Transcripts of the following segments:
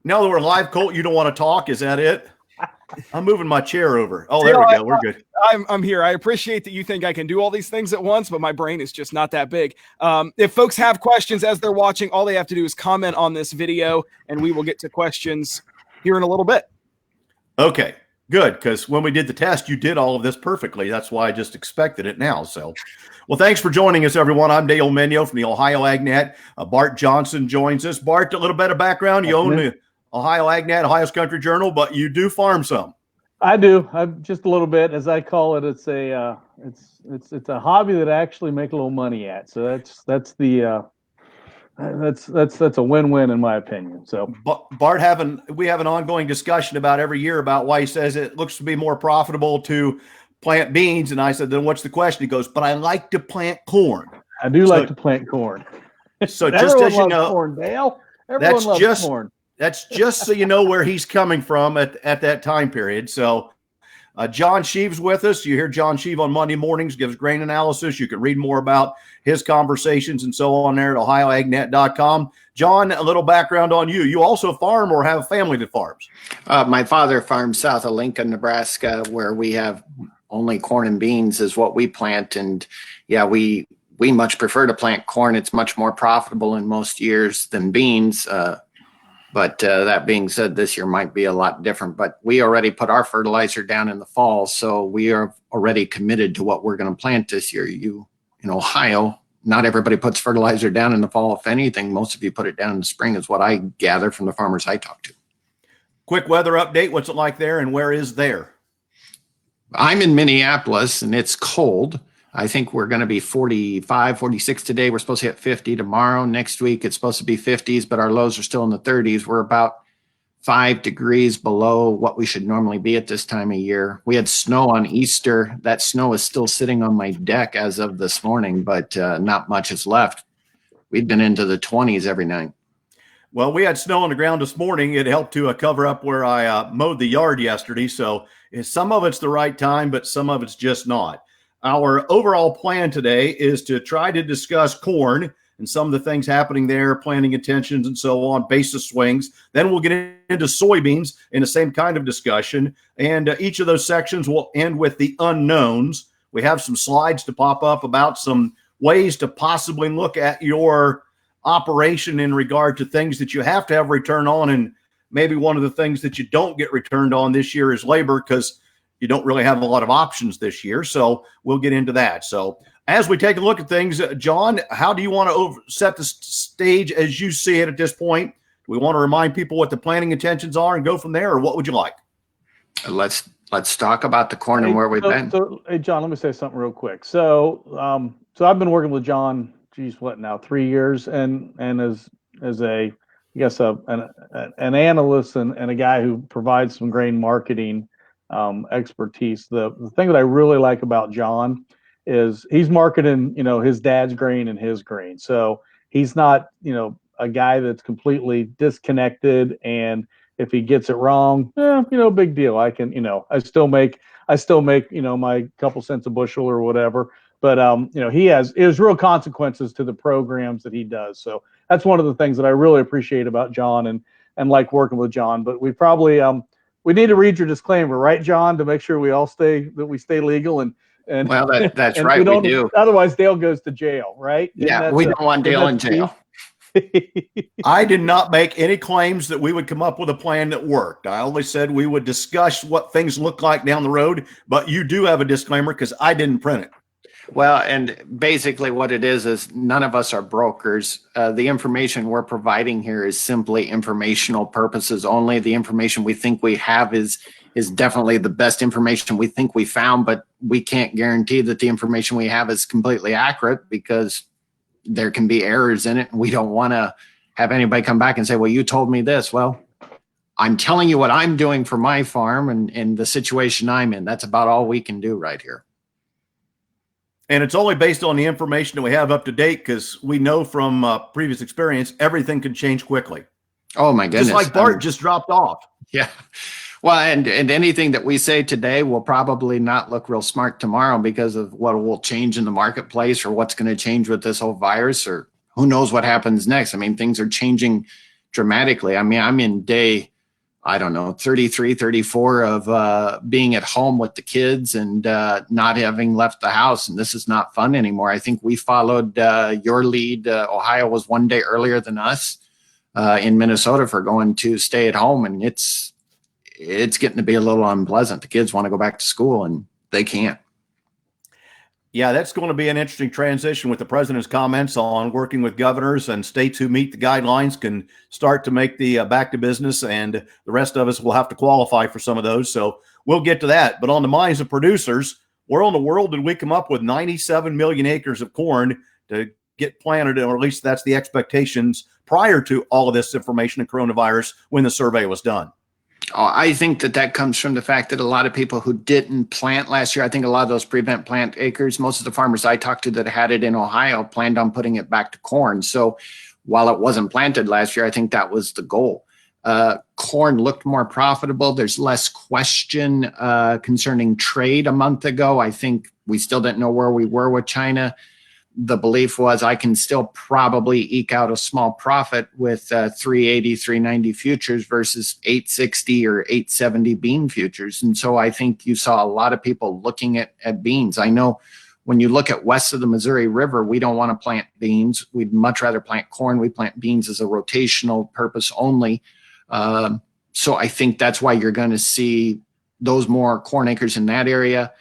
Now that we're live, Colt, you don't want to talk. Is that it? I'm moving my chair over. Oh, there Dale, we go. We're good. I'm here. I appreciate that you think I can do all these things at once, but my brain is just not that big. If folks have questions as they're watching, all they have to do is comment on this video, and we will get to questions here in a little bit. Okay, good, because when we did the test, you did all of this perfectly. That's why I just expected it now. So, well, thanks for joining us, everyone. I'm Dale Menyo from the Ohio AgNet. Bart Johnson joins us. Bart, a little bit of background. You own the Ohio AgNet, Ohio's Country Journal, but you do farm some. I do. I'm just a little bit, as I call it. It's a it's a hobby that I actually make a little money at. So that's a win-win in my opinion. So Bart, we have an ongoing discussion about every year about why he says it looks to be more profitable to plant beans, and I said, then what's the question? He goes, but I like to plant corn. I do like to plant corn. So just as you know, corn, Dale. Everyone loves corn. That's just so you know where he's coming from at that time period. So John Scheve's with us. You hear John Scheve on Monday mornings, gives grain analysis. You can read more about his conversations and so on there at ohioagnet.com. John, a little background on you. You also farm or have a family that farms? My father farms south of Lincoln, Nebraska, where we have only corn and beans is what we plant. And yeah, we much prefer to plant corn. It's much more profitable in most years than beans. But that being said, this year might be a lot different. But we already put our fertilizer down in the fall, so we are already committed to what we're going to plant this year. In Ohio, not everybody puts fertilizer down in the fall. If anything, most of you put it down in the spring, is what I gather from the farmers I talk to. Quick weather update. What's it like there, and where is there? I'm in Minneapolis, and it's cold. I think we're going to be 45, 46 today. We're supposed to hit 50 tomorrow. Next week, it's supposed to be 50s, but our lows are still in the 30s. We're about 5 degrees below what we should normally be at this time of year. We had snow on Easter. That snow is still sitting on my deck as of this morning, but not much is left. We've been into the 20s every night. Well, we had snow on the ground this morning. It helped to cover up where I mowed the yard yesterday. So some of it's the right time, but some of it's just not. Our overall plan today is to try to discuss corn and some of the things happening there, planting intentions and so on, basis swings. Then we'll get into soybeans in the same kind of discussion. And each of those sections will end with the unknowns. We have some slides to pop up about some ways to possibly look at your operation in regard to things that you have to have return on. And maybe one of the things that you don't get returned on this year is labor, because you don't really have a lot of options this year. So we'll get into that. So as we take a look at things, John, how do you want to set the stage as you see it at this point? Do we want to remind people what the planning intentions are and go from there, or what would you like? Let's talk about the corn and where we've been. So, hey, John, let me say something real quick. So I've been working with John, 3 years, and as a, I guess, an analyst and a guy who provides some grain marketing expertise. The thing that I really like about John is he's marketing, his dad's grain and his grain. So he's not, a guy that's completely disconnected. And if he gets it wrong, big deal. I can, I still make, my couple cents a bushel or whatever. But, there's real consequences to the programs that he does. So that's one of the things that I really appreciate about John and like working with John. But we probably, we need to read your disclaimer, right, John, to make sure we stay legal and well, that's and right. We do. Otherwise, Dale goes to jail, right? Yeah, we don't want Dale in jail. I did not make any claims that we would come up with a plan that worked. I only said we would discuss what things look like down the road. But you do have a disclaimer because I didn't print it. Well, and basically what it is none of us are brokers. The information we're providing here is simply informational purposes only. The information we think we have is definitely the best information we think we found, but we can't guarantee that the information we have is completely accurate because there can be errors in it. And we don't want to have anybody come back and say, well, you told me this. Well, I'm telling you what I'm doing for my farm and the situation I'm in. That's about all we can do right here. And it's only based on the information that we have up to date, because we know from previous experience, everything can change quickly. Oh, my goodness. Just like Bart just dropped off. Yeah. Well, and anything that we say today will probably not look real smart tomorrow because of what will change in the marketplace or what's going to change with this whole virus, or who knows what happens next. I mean, things are changing dramatically. I mean, I'm in day, I don't know, 33, 34 of being at home with the kids and not having left the house. And this is not fun anymore. I think we followed your lead. Ohio was one day earlier than us in Minnesota for going to stay at home. And it's getting to be a little unpleasant. The kids want to go back to school and they can't. Yeah, that's going to be an interesting transition with the president's comments on working with governors, and states who meet the guidelines can start to make the back to business, and the rest of us will have to qualify for some of those. So we'll get to that. But on the minds of producers, where in the world did we come up with 97 million acres of corn to get planted, or at least that's the expectations prior to all of this information and coronavirus when the survey was done? Oh, I think that comes from the fact that a lot of people who didn't plant last year, I think a lot of those prevent plant acres, most of the farmers I talked to that had it in Ohio planned on putting it back to corn. So while it wasn't planted last year, I think that was the goal. Corn looked more profitable. There's less question concerning trade a month ago. I think we still didn't know where we were with China. The belief was I can still probably eke out a small profit with 380, 390 futures versus 860 or 870 bean futures. And so I think you saw a lot of people looking at beans. I know when you look at west of the Missouri River, we don't want to plant beans. We'd much rather plant corn. We plant beans as a rotational purpose only. So I think that's why you're going to see those more corn acres in that area.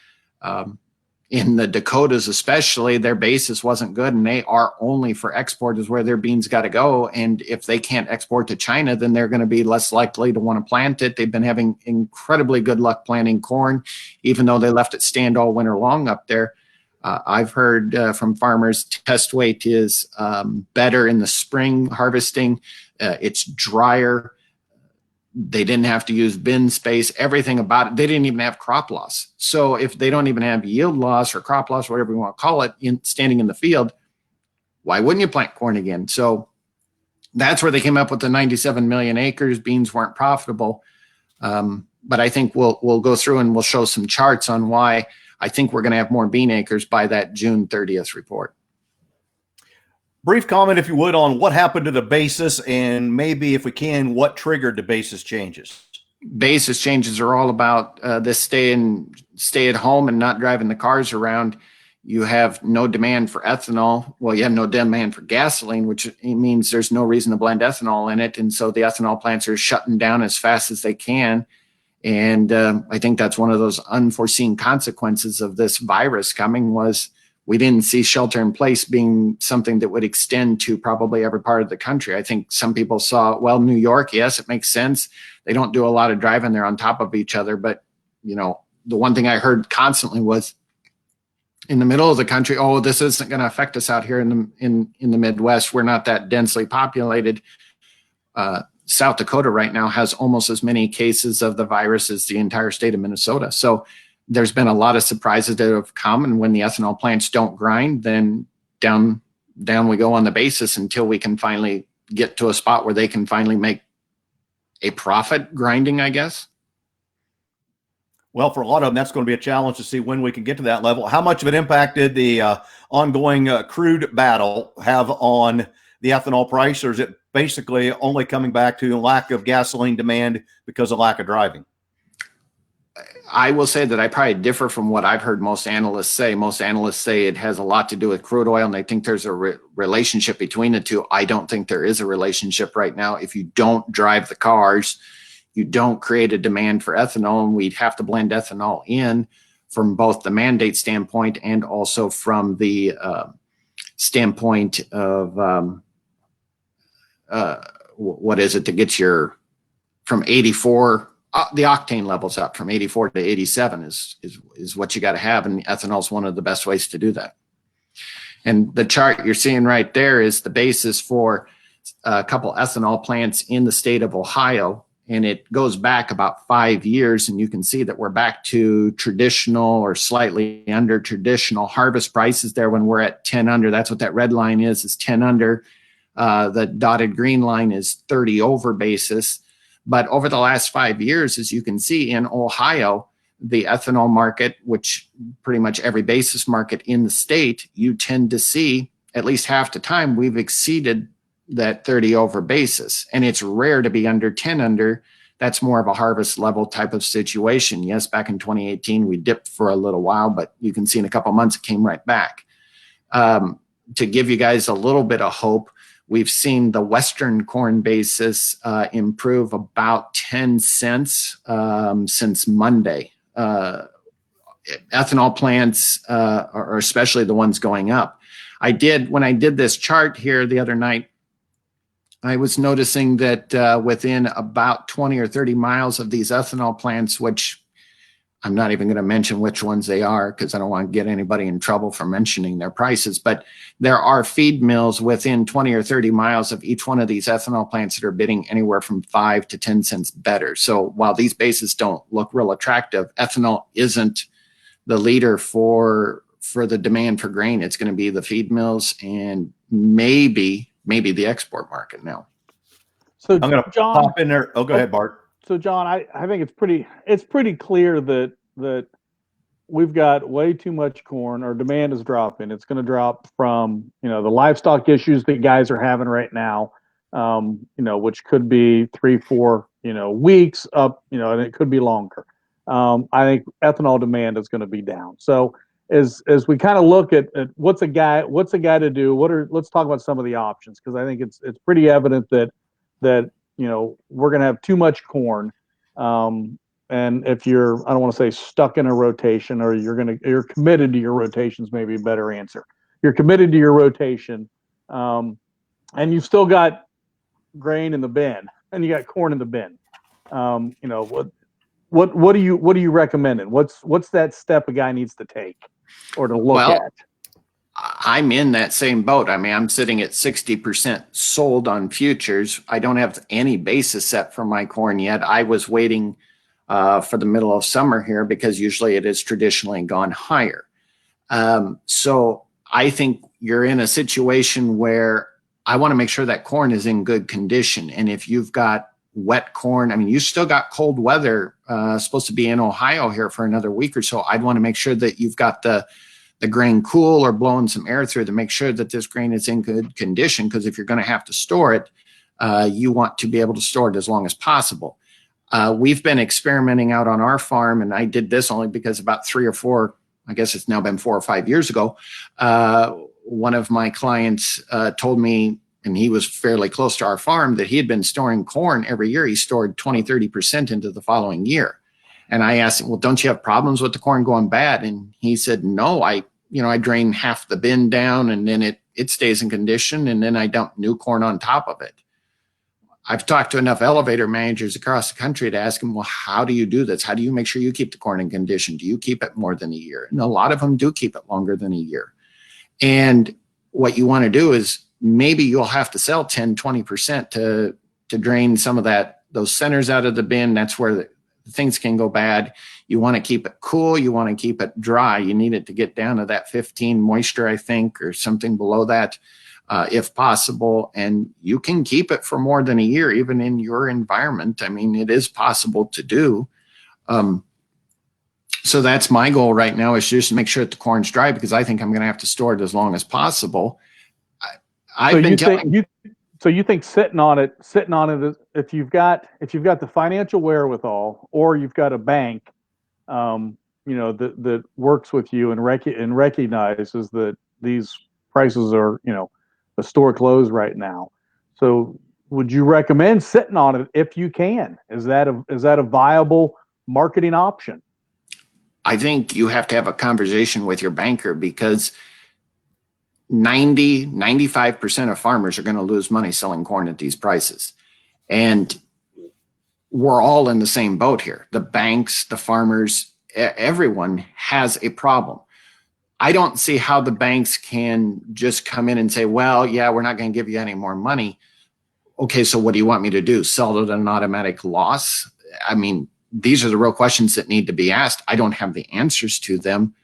In the Dakotas, especially, their basis wasn't good, and they are only for export is where their beans got to go. And if they can't export to China, then they're going to be less likely to want to plant it. They've been having incredibly good luck planting corn, even though they left it stand all winter long up there. I've heard from farmers test weight is better in the spring harvesting. It's drier. They didn't have to use bin space, everything about it. They didn't even have crop loss. So if they don't even have yield loss or crop loss, whatever you want to call it, standing in the field, why wouldn't you plant corn again? So that's where they came up with the 97 million acres. Beans weren't profitable. But I think we'll go through and we'll show some charts on why I think we're going to have more bean acres by that June 30th report. Brief comment, if you would, on what happened to the basis, and maybe, if we can, what triggered the basis changes. Basis changes are all about this stay at home and not driving the cars around. You have no demand for ethanol. Well, you have no demand for gasoline, which means there's no reason to blend ethanol in it. And so the ethanol plants are shutting down as fast as they can. And I think that's one of those unforeseen consequences of this virus coming was we didn't see shelter in place being something that would extend to probably every part of the country. I think some people saw, well, New York, yes, it makes sense. They don't do a lot of driving there on top of each other. But, you know, the one thing I heard constantly was in the middle of the country, oh, this isn't going to affect us out here in the Midwest. We're not that densely populated. South Dakota right now has almost as many cases of the virus as the entire state of Minnesota. So there's been a lot of surprises that have come, and when the ethanol plants don't grind, then down we go on the basis until we can finally get to a spot where they can finally make a profit grinding, I guess. Well, for a lot of them, that's going to be a challenge to see when we can get to that level. How much of an impact did the ongoing crude battle have on the ethanol price, or is it basically only coming back to lack of gasoline demand because of lack of driving? I will say that I probably differ from what I've heard most analysts say. Most analysts say it has a lot to do with crude oil, and they think there's a relationship between the two. I don't think there is a relationship right now. If you don't drive the cars, you don't create a demand for ethanol, and we'd have to blend ethanol in from both the mandate standpoint and also from the standpoint of what is it that gets your from 84 the octane levels up from 84 to 87 is what you got to have. And ethanol is one of the best ways to do that. And the chart you're seeing right there is the basis for a couple ethanol plants in the state of Ohio. And it goes back about 5 years. And you can see that we're back to traditional or slightly under traditional harvest prices there when we're at 10 under. That's what that red line is 10 under. The dotted green line is 30 over basis. But over the last 5 years, as you can see in Ohio, the ethanol market, which pretty much every basis market in the state, you tend to see at least half the time we've exceeded that 30 over basis. And it's rare to be under 10 under. That's more of a harvest level type of situation. Yes, back in 2018, we dipped for a little while, but you can see in a couple of months, it came right back. To give you guys a little bit of hope, we've seen the Western corn basis improve about 10 cents since Monday. Ethanol plants, or especially the ones going up. When I did this chart here the other night, I was noticing that within about 20 or 30 miles of these ethanol plants, which I'm not even going to mention which ones they are because I don't want to get anybody in trouble for mentioning their prices, but there are feed mills within 20 or 30 miles of each one of these ethanol plants that are bidding anywhere from 5 to 10 cents better. So while these bases don't look real attractive, ethanol isn't the leader for the demand for grain. It's going to be the feed mills and maybe the export market now. So I'm going to pop in there. Oh, go ahead, Bart. So John, I think it's pretty clear that we've got way too much corn. Our demand is dropping. It's going to drop from, the livestock issues that guys are having right now, which could be 3-4, weeks up, and it could be longer. I think ethanol demand is going to be down. So as we kind of look at what's a guy to do, let's talk about some of the options, because I think it's pretty evident that we're going to have too much corn. And if you're, I don't want to say stuck in a rotation, or you're committed to your rotations, maybe a better answer. You're committed to your rotation, and you've still got grain in the bin, and you got corn in the bin. What are you recommending? What's that step a guy needs to take or to look at? I'm in that same boat. I mean, I'm sitting at 60% sold on futures. I don't have any basis set for my corn yet. I was waiting for the middle of summer here because usually it has traditionally gone higher. So I think you're in a situation where I want to make sure that corn is in good condition. And if you've got wet corn, I mean, you still got cold weather supposed to be in Ohio here for another week or so. I'd want to make sure that you've got the grain cool or blowing some air through to make sure that this grain is in good condition. Because if you're going to have to store it, you want to be able to store it as long as possible. We've been experimenting out on our farm, and I did this only because about 3 or 4, I guess it's now been 4 or 5 years ago, one of my clients told me, and he was fairly close to our farm, that he had been storing corn every year. He stored 20-30% into the following year. And I asked him, well, don't you have problems with the corn going bad? And he said, no, I drain half the bin down, and then it stays in condition, and then I dump new corn on top of it. I've talked to enough elevator managers across the country to ask them, well, how do you do this? How do you make sure you keep the corn in condition? Do you keep it more than a year? And a lot of them do keep it longer than a year. And what you want to do is maybe you'll have to sell 10-20% to drain some of those centers out of the bin. That's where the things can go bad. You want to keep it cool. You want to keep it dry. You need it to get down to that 15 moisture, I think, or something below that, if possible. And you can keep it for more than a year, even in your environment. I mean, it is possible to do. So that's my goal right now, is just to make sure that the corn's dry, because I think I'm going to have to store it as long as possible. So you think sitting on it, if you've got the financial wherewithal, or you've got a bank, that works with you and recognizes that these prices are, the store closed right now. So would you recommend sitting on it if you can? Is that a viable marketing option? I think you have to have a conversation with your banker, because 95% of farmers are going to lose money selling corn at these prices. And we're all in the same boat here. The banks, the farmers, everyone has a problem. I don't see how the banks can just come in and say, well, yeah, we're not going to give you any more money. Okay, so what do you want me to do? Sell it at an automatic loss? I mean, these are the real questions that need to be asked. I don't have the answers to them.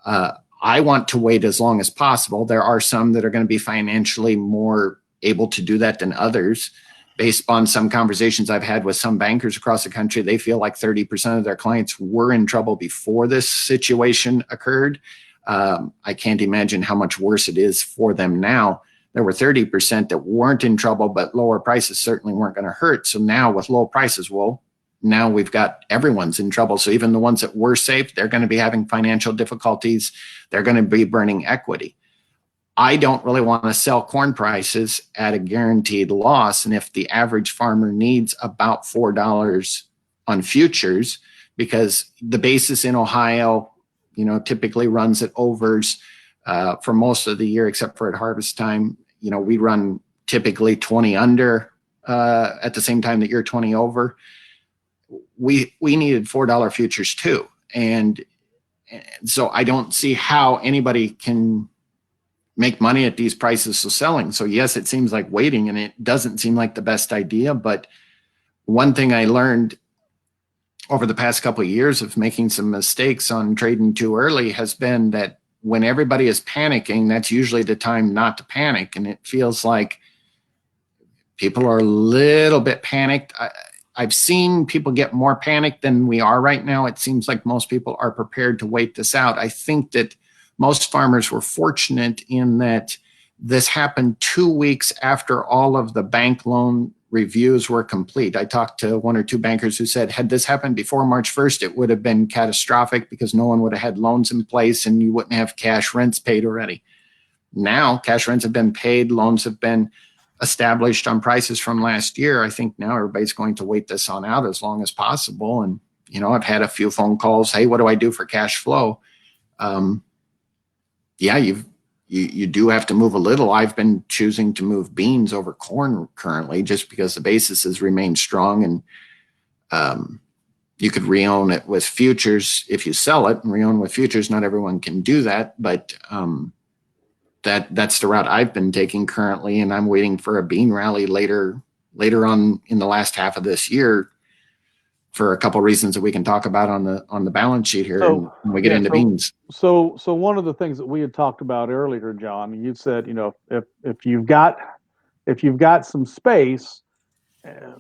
I want to wait as long as possible. There are some that are going to be financially more able to do that than others. Based on some conversations I've had with some bankers across the country, they feel like 30% of their clients were in trouble before this situation occurred. I can't imagine how much worse it is for them now. there were 30% that weren't in trouble, but lower prices certainly weren't going to hurt. So now with low prices, well, now we've got everyone's in trouble. So even the ones that were safe, they're going to be having financial difficulties. They're going to be burning equity. I don't really want to sell corn prices at a guaranteed loss. And if the average farmer needs about $4 on futures, because the basis in Ohio, typically runs at overs for most of the year, except for at harvest time. We run typically 20 under at the same time that you're 20 over. We needed $4 futures too. And so I don't see how anybody can make money at these prices so selling. So yes, it seems like waiting, and it doesn't seem like the best idea. But one thing I learned over the past couple of years of making some mistakes on trading too early has been that when everybody is panicking, that's usually the time not to panic. And it feels like people are a little bit panicked. I've seen people get more panicked than we are right now. It seems like most people are prepared to wait this out. I think that most farmers were fortunate in that this happened 2 weeks after all of the bank loan reviews were complete. I talked to one or two bankers who said, had this happened before March 1st, it would have been catastrophic because no one would have had loans in place and you wouldn't have cash rents paid already. Now, cash rents have been paid, loans have been established on prices from last year. I think now everybody's going to wait this on out as long as possible. And, I've had a few phone calls. Hey, what do I do for cash flow? You do have to move a little. I've been choosing to move beans over corn currently just because the basis has remained strong, and you could re-own it with futures if you sell it, and re-own with futures. Not everyone can do that, but that's the route I've been taking currently, and I'm waiting for a bean rally later on in the last half of this year for a couple of reasons that we can talk about on the balance sheet here when we get into beans. So one of the things that we had talked about earlier, John, you said, if you've got some space,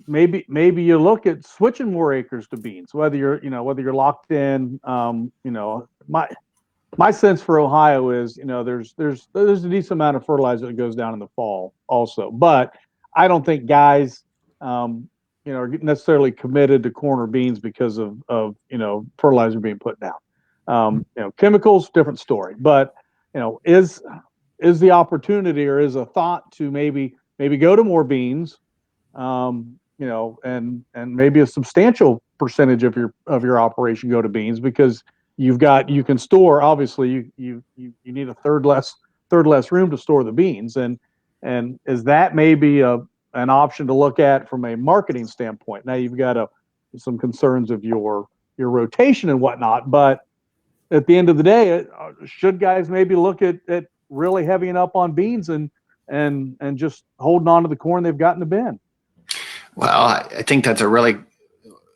maybe you look at switching more acres to beans, whether you're locked in. My sense for Ohio is, there's a decent amount of fertilizer that goes down in the fall also, but I don't think guys are necessarily committed to corn or beans because of fertilizer being put down. Chemicals, different story. But is the opportunity or is a thought to maybe go to more beans, and maybe a substantial percentage of your operation go to beans because you can store. Obviously, you need a third less room to store the beans, and is that maybe an option to look at from a marketing standpoint? Now you've got some concerns of your rotation and whatnot, but at the end of the day, should guys maybe look at really heavying up on beans and just holding on to the corn they've got in the bin? Well, I think that's a really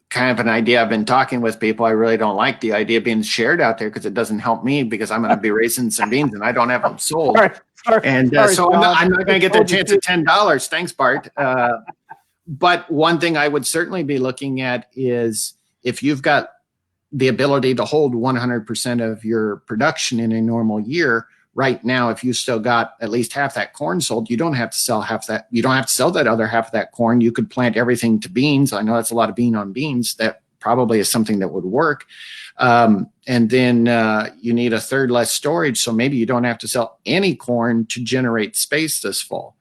kind of an idea. I've been talking with people. I really don't like the idea being shared out there because it doesn't help me because I'm going to be raising some beans and I don't have them sold. So I'm not going to get the chance at $10. Thanks, Bart. But one thing I would certainly be looking at is if you've got the ability to hold 100% of your production in a normal year. Right now, if you still got at least half that corn sold, you don't have to sell half that. You don't have to sell that other half of that corn. You could plant everything to beans. I know that's a lot of bean on beans. That probably is something that would work. And then you need a third less storage. So maybe you don't have to sell any corn to generate space this fall.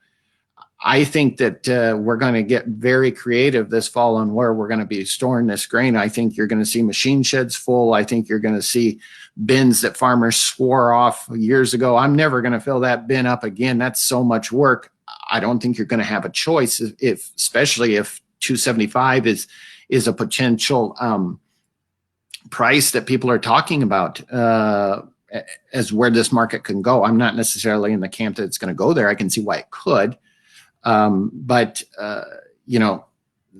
I think that we're going to get very creative this fall on where we're going to be storing this grain. I think you're going to see machine sheds full. I think you're going to see bins that farmers swore off years ago. I'm never going to fill that bin up again. That's so much work. I don't think you're going to have a choice, especially if 275 is a potential price that people are talking about as where this market can go. I'm not necessarily in the camp that it's going to go there. I can see why it could. But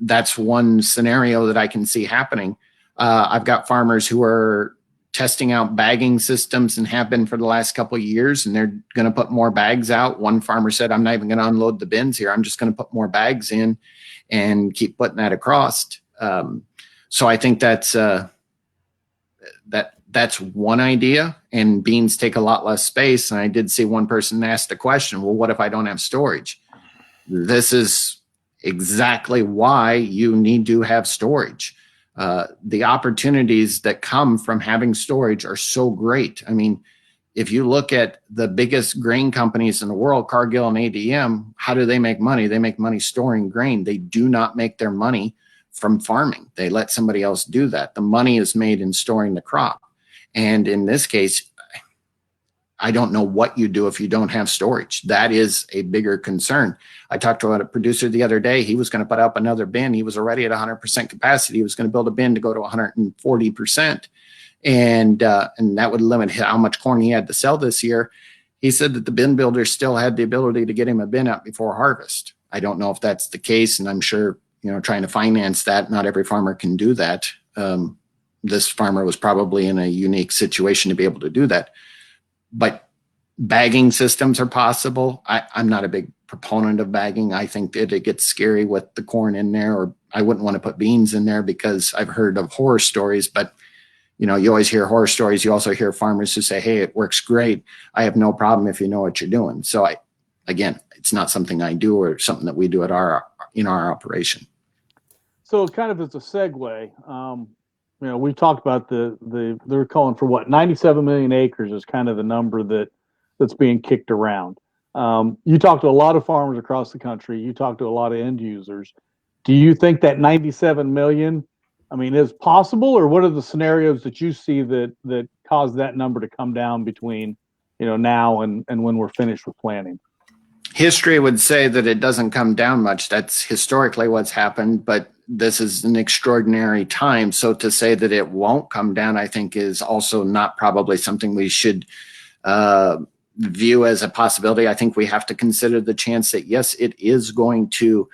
that's one scenario that I can see happening. I've got farmers who are testing out bagging systems and have been for the last couple of years, and they're going to put more bags out. One farmer said, I'm not even going to unload the bins here. I'm just going to put more bags in and keep putting that across. So I think that's that's one idea, and beans take a lot less space. And I did see one person ask the question, well, what if I don't have storage? This is exactly why you need to have storage. The opportunities that come from having storage are so great. I mean, if you look at the biggest grain companies in the world, Cargill and ADM, how do they make money? They make money storing grain. They do not make their money from farming. They let somebody else do that. The money is made in storing the crop. And in this case, I don't know what you do if you don't have storage. That is a bigger concern. I talked to a producer the other day. He was going to put up another bin. He was already at 100% capacity. He was going to build a bin to go to 140%. And that would limit how much corn he had to sell this year. He said that the bin builder still had the ability to get him a bin out before harvest. I don't know if that's the case, and I'm sure, trying to finance that, not every farmer can do that. This farmer was probably in a unique situation to be able to do that. But bagging systems are possible. I'm not a big proponent of bagging. I think that it gets scary with the corn in there, or I wouldn't want to put beans in there because I've heard of horror stories, but you always hear horror stories. You also hear farmers who say, hey, it works great. I have no problem if you know what you're doing. So again, it's not something I do or something that we do at our operation. So kind of as a segue, we've talked about they're calling for what, 97 million acres is kind of the number that's being kicked around. You talk to a lot of farmers across the country. You talk to a lot of end users. Do you think that 97 million, is possible, or what are the scenarios that you see that cause that number to come down between, now and when we're finished with planting? History would say that it doesn't come down much. That's historically what's happened, but this is an extraordinary time. So to say that it won't come down, I think is also not probably something we should view as a possibility. I think we have to consider the chance that, yes, it is going to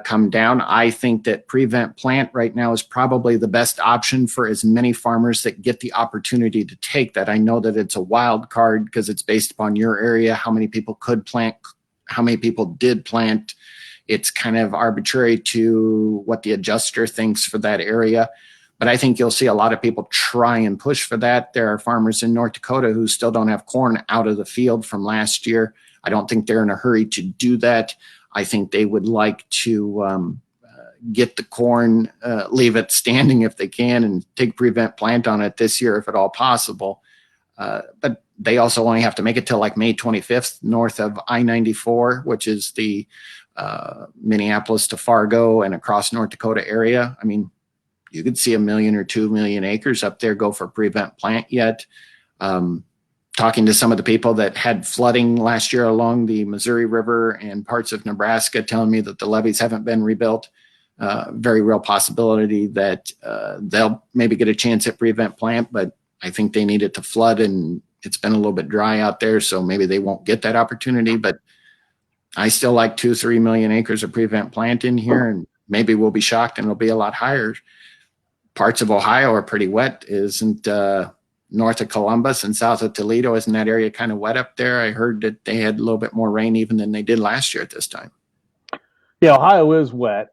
come down. I think that prevent plant right now is probably the best option for as many farmers that get the opportunity to take that. I know that it's a wild card because it's based upon your area, how many people could plant, how many people did plant. It's kind of arbitrary to what the adjuster thinks for that area. But I think you'll see a lot of people try and push for that. There are farmers in North Dakota who still don't have corn out of the field from last year. I don't think they're in a hurry to do that. I think they would like to get the corn, leave it standing if they can, and take prevent plant on it this year if at all possible. But they also only have to make it till like May 25th north of I-94, which is the Minneapolis to Fargo and across North Dakota area. You could see 1 million or 2 million acres up there go for prevent plant yet. Talking to some of the people that had flooding last year along the Missouri River and parts of Nebraska, telling me that the levees haven't been rebuilt. Very real possibility that they'll maybe get a chance at prevent plant, but I think they need it to flood, and it's been a little bit dry out there, so maybe they won't get that opportunity. But I still like 2-3 million acres of prevent plant in here, and maybe we'll be shocked and it'll be a lot higher. Parts of Ohio are pretty wet. Isn't north of Columbus and south of Toledo, isn't that area kind of wet up there? I heard that they had a little bit more rain even than they did last year at this time. Yeah, Ohio is wet,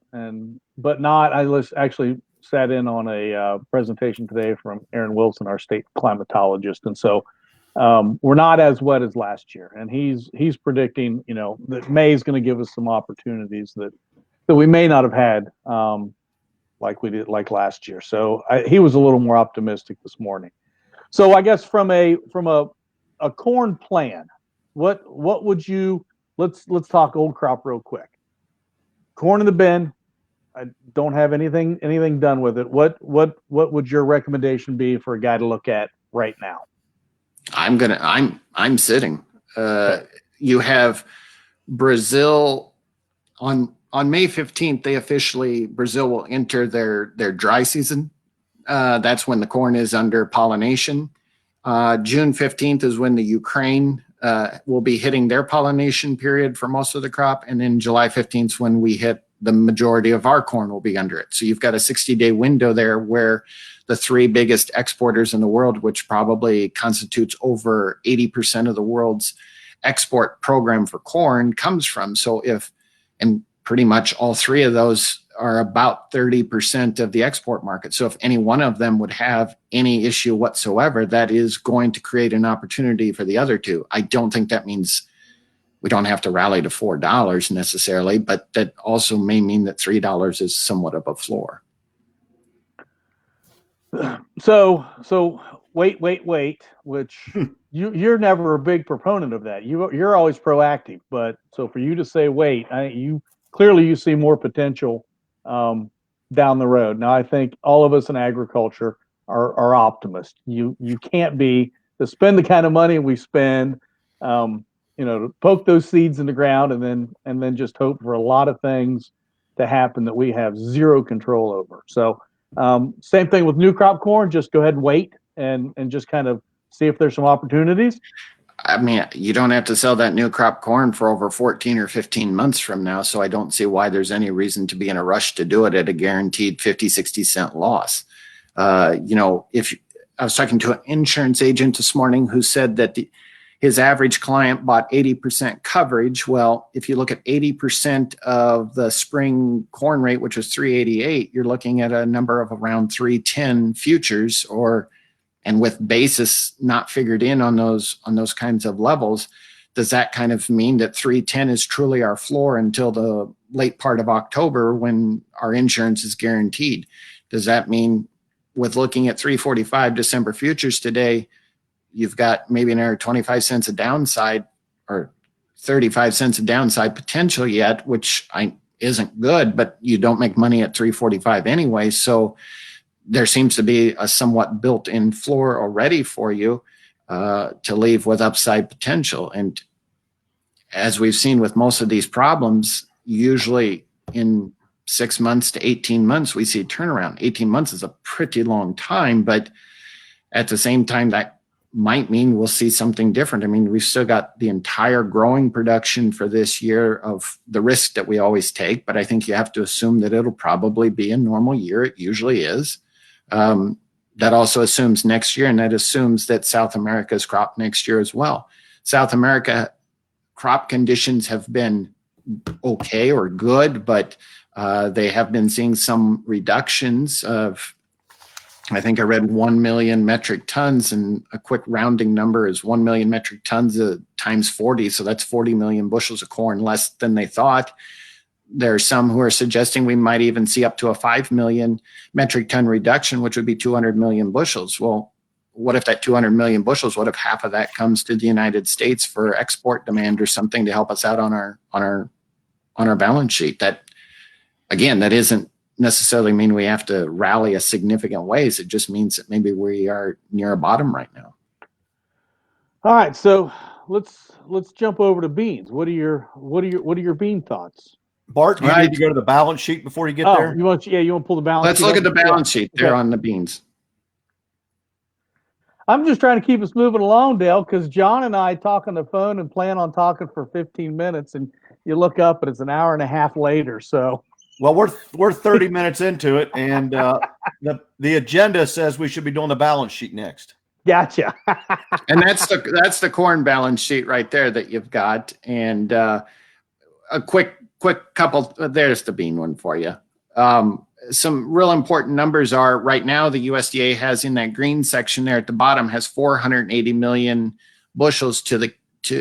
but not. Actually sat in on a presentation today from Aaron Wilson, our state climatologist, and so we're not as wet as last year. And he's predicting, that May is going to give us some opportunities that we may not have had like we did like last year. So he was a little more optimistic this morning. So I guess from a corn plan, what would you let's talk old crop real quick. Corn in the bin. I don't have anything done with it. What would your recommendation be for a guy to look at right now? I'm sitting. You have Brazil on May 15th. Brazil will enter their dry season. That's when the corn is under pollination. June 15th is when the Ukraine will be hitting their pollination period for most of the crop. And then July 15th is when we hit the majority of our corn will be under it. So you've got a 60-day window there where the three biggest exporters in the world, which probably constitutes over 80% of the world's export program for corn, comes from. So and pretty much all three of those are about 30% of the export market. So if any one of them would have any issue whatsoever, that is going to create an opportunity for the other two. I don't think that means we don't have to rally to $4 necessarily, but that also may mean that $3 is somewhat of a floor. So wait, which you're never a big proponent of that. You're always proactive, but so for you to say wait, you clearly see more potential down the road. Now I think all of us in agriculture are optimists. You can't be to spend the kind of money we spend, to poke those seeds in the ground and then just hope for a lot of things to happen that we have zero control over. So. Same thing with new crop corn. Just go ahead and wait and just kind of see if there's some opportunities. I mean, you don't have to sell that new crop corn for over 14 or 15 months from now. So I don't see why there's any reason to be in a rush to do it at a guaranteed 50, 60 cent loss. If I was talking to an insurance agent this morning who said that his average client bought 80% coverage. Well, if you look at 80% of the spring corn rate, which was 388, you're looking at a number of around 310 futures, and with basis not figured in on those kinds of levels. Does that kind of mean that 310 is truly our floor until the late part of October when our insurance is guaranteed? Does that mean with looking at 345 December futures today, you've got maybe another 25 cents of downside or 35 cents of downside potential yet, which isn't good, but you don't make money at 345 anyway. So there seems to be a somewhat built-in floor already for you to leave with upside potential. And as we've seen with most of these problems, usually in 6 months to 18 months, we see a turnaround. 18 months is a pretty long time, but at the same time, that might mean we'll see something different. I mean, we've still got the entire growing production for this year of the risk that we always take, but I think you have to assume that it'll probably be a normal year. It usually is. That also assumes next year, and that assumes that South America's crop next year as well. South America crop conditions have been okay or good, but they have been seeing some reductions of, I think I read 1 million metric tons, and a quick rounding number is 1 million metric tons times 40. So that's 40 million bushels of corn less than they thought. There are some who are suggesting we might even see up to a 5 million metric ton reduction, which would be 200 million bushels. Well, what if that 200 million bushels, what if half of that comes to the United States for export demand or something to help us out on our balance sheet? That, again, that isn't necessarily mean we have to rally a significant ways. It just means that maybe we are near a bottom right now. All right, so let's jump over to beans. What are your bean thoughts? Bart, do you need to go to the balance sheet before you get there? You want to pull the balance sheet? Let's look at the balance sheet there on the beans. I'm just trying to keep us moving along, Dale, because John and I talk on the phone and plan on talking for 15 minutes, and you look up and it's an hour and a half later. So, well, we're 30 minutes into it, and the agenda says we should be doing the balance sheet next. Gotcha. And that's the corn balance sheet right there that you've got, and a quick couple. There's the bean one for you. Some real important numbers are right now the USDA has in that green section there at the bottom has 480 million bushels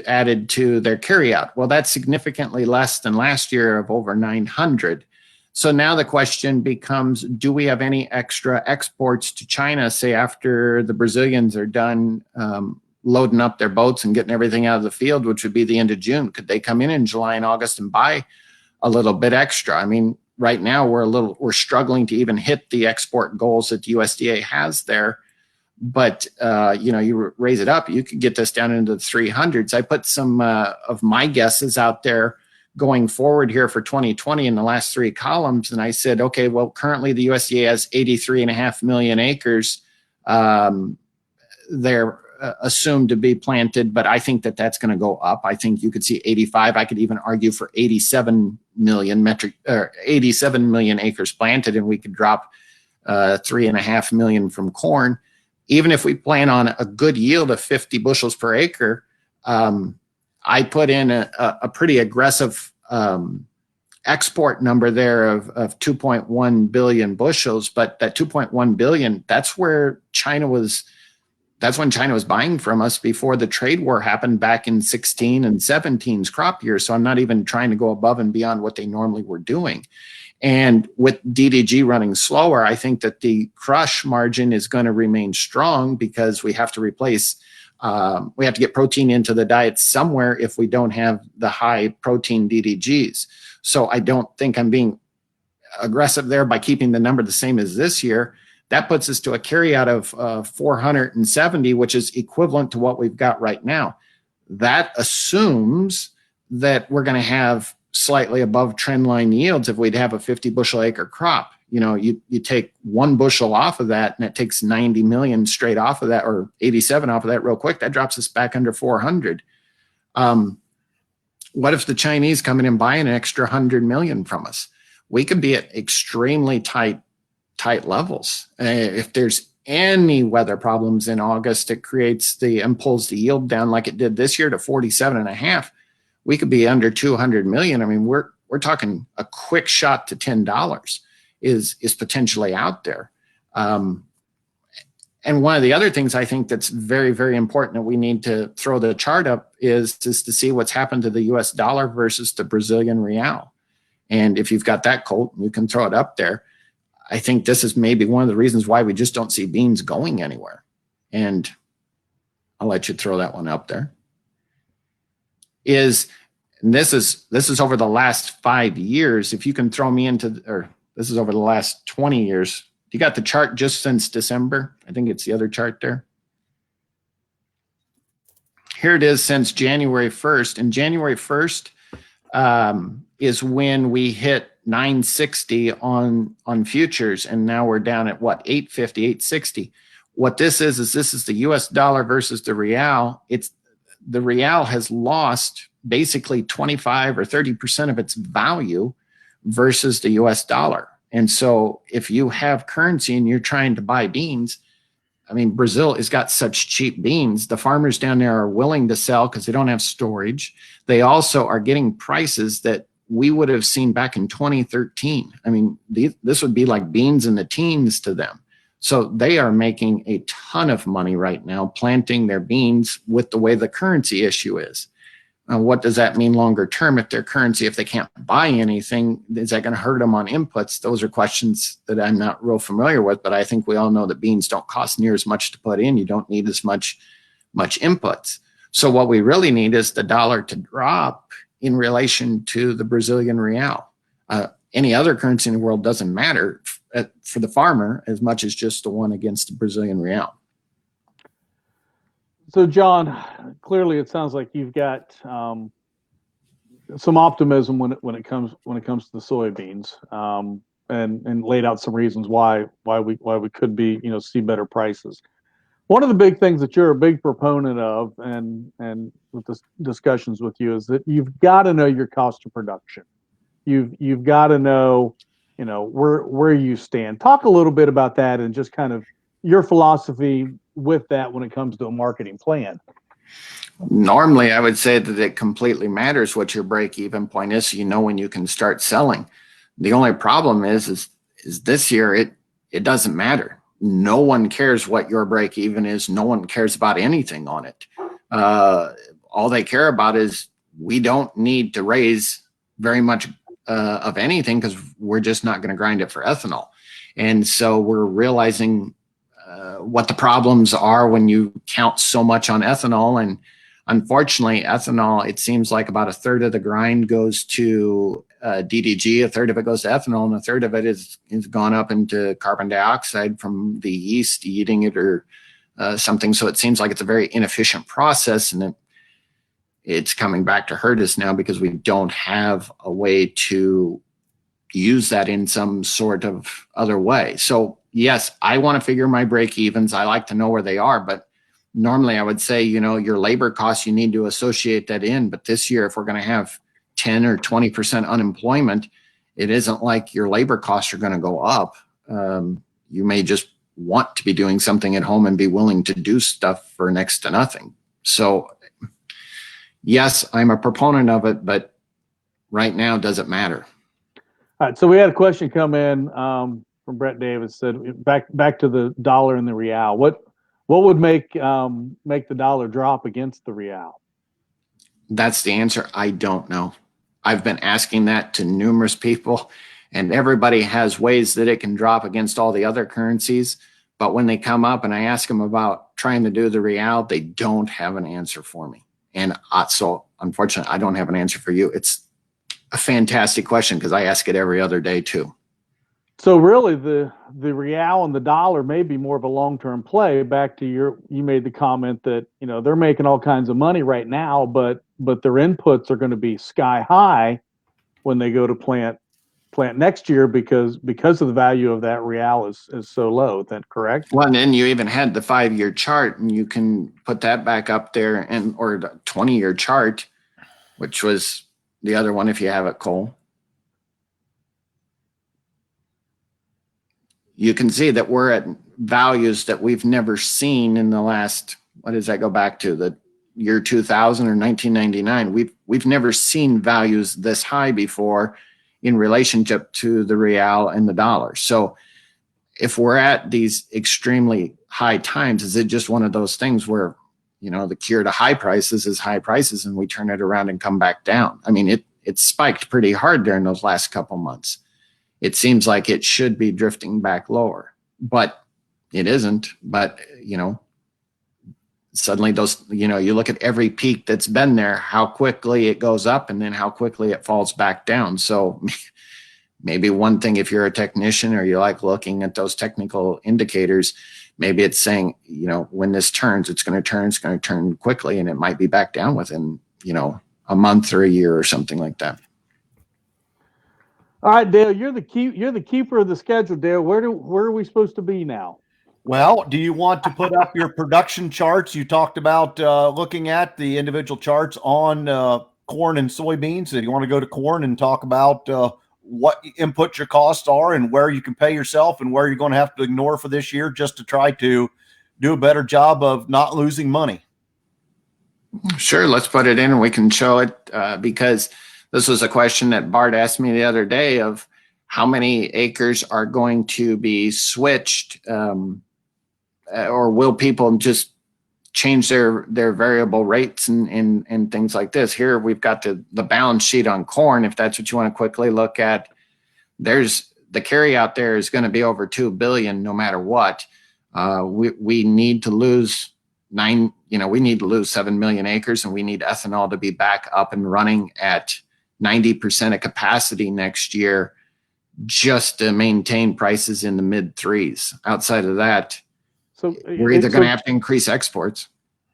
added to their carryout. Well, that's significantly less than last year of over 900. So now the question becomes, do we have any extra exports to China, say after the Brazilians are done loading up their boats and getting everything out of the field, which would be the end of June? Could they come in July and August and buy a little bit extra? I mean, right now we're struggling to even hit the export goals that the USDA has there. But you raise it up, you could get this down into the 300s. I put some of my guesses out there going forward here for 2020 in the last three columns. And I said, okay, well, currently the USDA has 83.5 million acres. They're assumed to be planted, but I think that's going to go up. I think you could see 85. I could even argue for 87 million acres planted, and we could drop 3.5 million from corn. Even if we plan on a good yield of 50 bushels per acre, I put in a pretty aggressive export number there of 2.1 billion bushels, but that 2.1 billion, that's when China was buying from us before the trade war happened back in 16 and 17's crop year. So I'm not even trying to go above and beyond what they normally were doing. And with DDG running slower, I think that the crush margin is going to remain strong because we have to we have to get protein into the diet somewhere if we don't have the high protein DDGs. So I don't think I'm being aggressive there by keeping the number the same as this year. That puts us to a carryout of 470, which is equivalent to what we've got right now. That assumes that we're going to have slightly above trend line yields if we'd have a 50 bushel acre crop. You take 1 bushel off of that and it takes 90 million straight off of that, or 87 off of that real quick. That drops us back under 400. What if the Chinese come in and buy an extra 100 million from us? We could be at extremely tight levels. If there's any weather problems in August, it creates and pulls the yield down like it did this year to 47.5. We could be under 200 million. I mean, we're talking a quick shot to $10 is potentially out there. And one of the other things I think that's very, very important that we need to throw the chart up is to see what's happened to the US dollar versus the Brazilian real. And if you've got that, Colt, you can throw it up there. I think this is maybe one of the reasons why we just don't see beans going anywhere. And I'll let you throw that one up there. This is over the last 5 years. If you can throw me or this is over the last 20 years. You got the chart just since December. I think it's the other chart there. Here it is since January 1st. And January 1st is when we hit 960 on futures. And now we're down at what, 850, 860. What this is this is the US dollar versus the real. The real has lost basically 25 or 30% of its value versus the US dollar. And so if you have currency and you're trying to buy beans, I mean, Brazil has got such cheap beans. The farmers down there are willing to sell because they don't have storage. They also are getting prices that we would have seen back in 2013. I mean, this would be like beans in the teens to them. So they are making a ton of money right now planting their beans with the way the currency issue is. What does that mean longer term if their currency, if they can't buy anything, is that going to hurt them on inputs? Those are questions that I'm not real familiar with, but I think we all know that beans don't cost near as much to put in. You don't need as much inputs. So what we really need is the dollar to drop in relation to the Brazilian real. Any other currency in the world doesn't matter for the farmer as much as just the one against the Brazilian real. So, John, clearly it sounds like you've got some optimism when it comes to the soybeans, and laid out some reasons why we could be see better prices. One of the big things that you're a big proponent of, and with the discussions with you, is that you've got to know your cost of production. You've got to know where you stand. Talk a little bit about that and just kind of your philosophy with that when it comes to a marketing plan. Normally, I would say that it completely matters what your break-even point is, so you know when you can start selling. The only problem is this year it doesn't matter. No one cares what your break-even is. No one cares about anything on it. All they care about is we don't need to raise very much of anything because we're just not going to grind it for ethanol. And so we're realizing what the problems are when you count so much on ethanol. And unfortunately, ethanol, it seems like about a third of the grind goes to DDG, a third of it goes to ethanol, and a third of it is gone up into carbon dioxide from the yeast eating it or something. So it seems like it's a very inefficient process, and it's coming back to hurt us now because we don't have a way to use that in some sort of other way. So yes, I want to figure my break evens. I like to know where they are, but normally I would say, your labor costs, you need to associate that in. But this year, if we're going to have 10 or 20% unemployment, it isn't like your labor costs are going to go up. You may just want to be doing something at home and be willing to do stuff for next to nothing. So yes, I'm a proponent of it, but right now, does it matter? All right, so we had a question come in from Brett Davis. Said back to the dollar and the real. What would make the dollar drop against the real? That's the answer. I don't know. I've been asking that to numerous people, and everybody has ways that it can drop against all the other currencies. But when they come up and I ask them about trying to do the real, they don't have an answer for me. And so, unfortunately, I don't have an answer for you. It's a fantastic question because I ask it every other day too. So really, the real and the dollar may be more of a long-term play. Back to you made the comment that they're making all kinds of money right now, but their inputs are going to be sky high when they go to plant next year because of the value of that real is so low. Is that correct? Well, and then you even had the 5-year chart, and you can put that back up there, and or the 20-year chart, which was the other one if you have it, Cole. You can see that we're at values that we've never seen in the last, what does that go back to, the year 2000 or 1999? We've never seen values this high before in relationship to the real and the dollar. So if we're at these extremely high times, is it just one of those things where, the cure to high prices is high prices and we turn it around and come back down? I mean, it spiked pretty hard during those last couple months. It seems like it should be drifting back lower, but it isn't. But, suddenly those, you look at every peak that's been there, how quickly it goes up and then how quickly it falls back down. So maybe one thing, if you're a technician or you like looking at those technical indicators, maybe it's saying, when this turns, it's going to turn quickly, and it might be back down within, a month or a year or something like that. All right, Dale, you're the keeper of the schedule, Dale. Where are we supposed to be now? Well, do you want to put up your production charts? You talked about looking at the individual charts on corn and soybeans. Do you want to go to corn and talk about what input your costs are and where you can pay yourself and where you're going to have to ignore for this year just to try to do a better job of not losing money? Sure, let's put it in and we can show it because this was a question that Bart asked me the other day of how many acres are going to be switched, or will people just change their variable rates and things like this. Here we've got the balance sheet on corn. If that's what you want to quickly look at, there's the carry out there is going to be over 2 billion no matter what. We need to lose 7 million acres, and we need ethanol to be back up and running at 90% of capacity next year just to maintain prices in the mid threes. Outside of that, so we're either going to have to increase exports.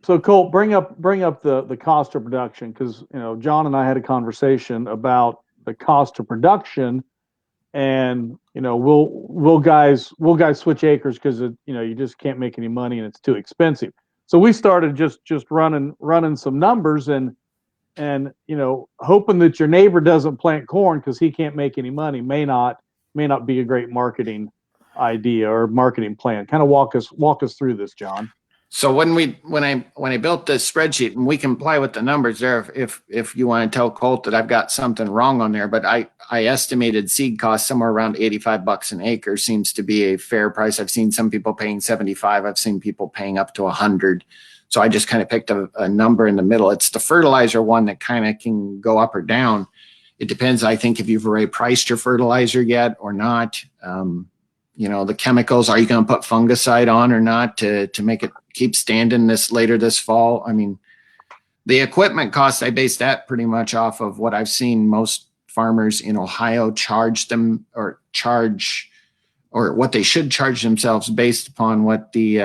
So Colt, bring up the cost of production, because John and I had a conversation about the cost of production, and will guys switch acres because you just can't make any money and it's too expensive. So we started just running some numbers and hoping that your neighbor doesn't plant corn because he can't make any money may not be a great marketing idea or marketing plan. Kind of walk us through this, John. So when I built this spreadsheet, and we can play with the numbers there if you want to tell Colt that I've got something wrong on there, but I estimated seed cost somewhere around $85 an acre seems to be a fair price. I've seen some people paying 75. I've seen people paying up to 100. So I just kind of picked a number in the middle. It's the fertilizer one that kind of can go up or down. It depends, I think, if you've already priced your fertilizer yet or not. The chemicals, are you going to put fungicide on or not to make it keep standing later this fall? I mean, the equipment costs, I base that pretty much off of what I've seen most farmers in Ohio charge or what they should charge themselves based upon what the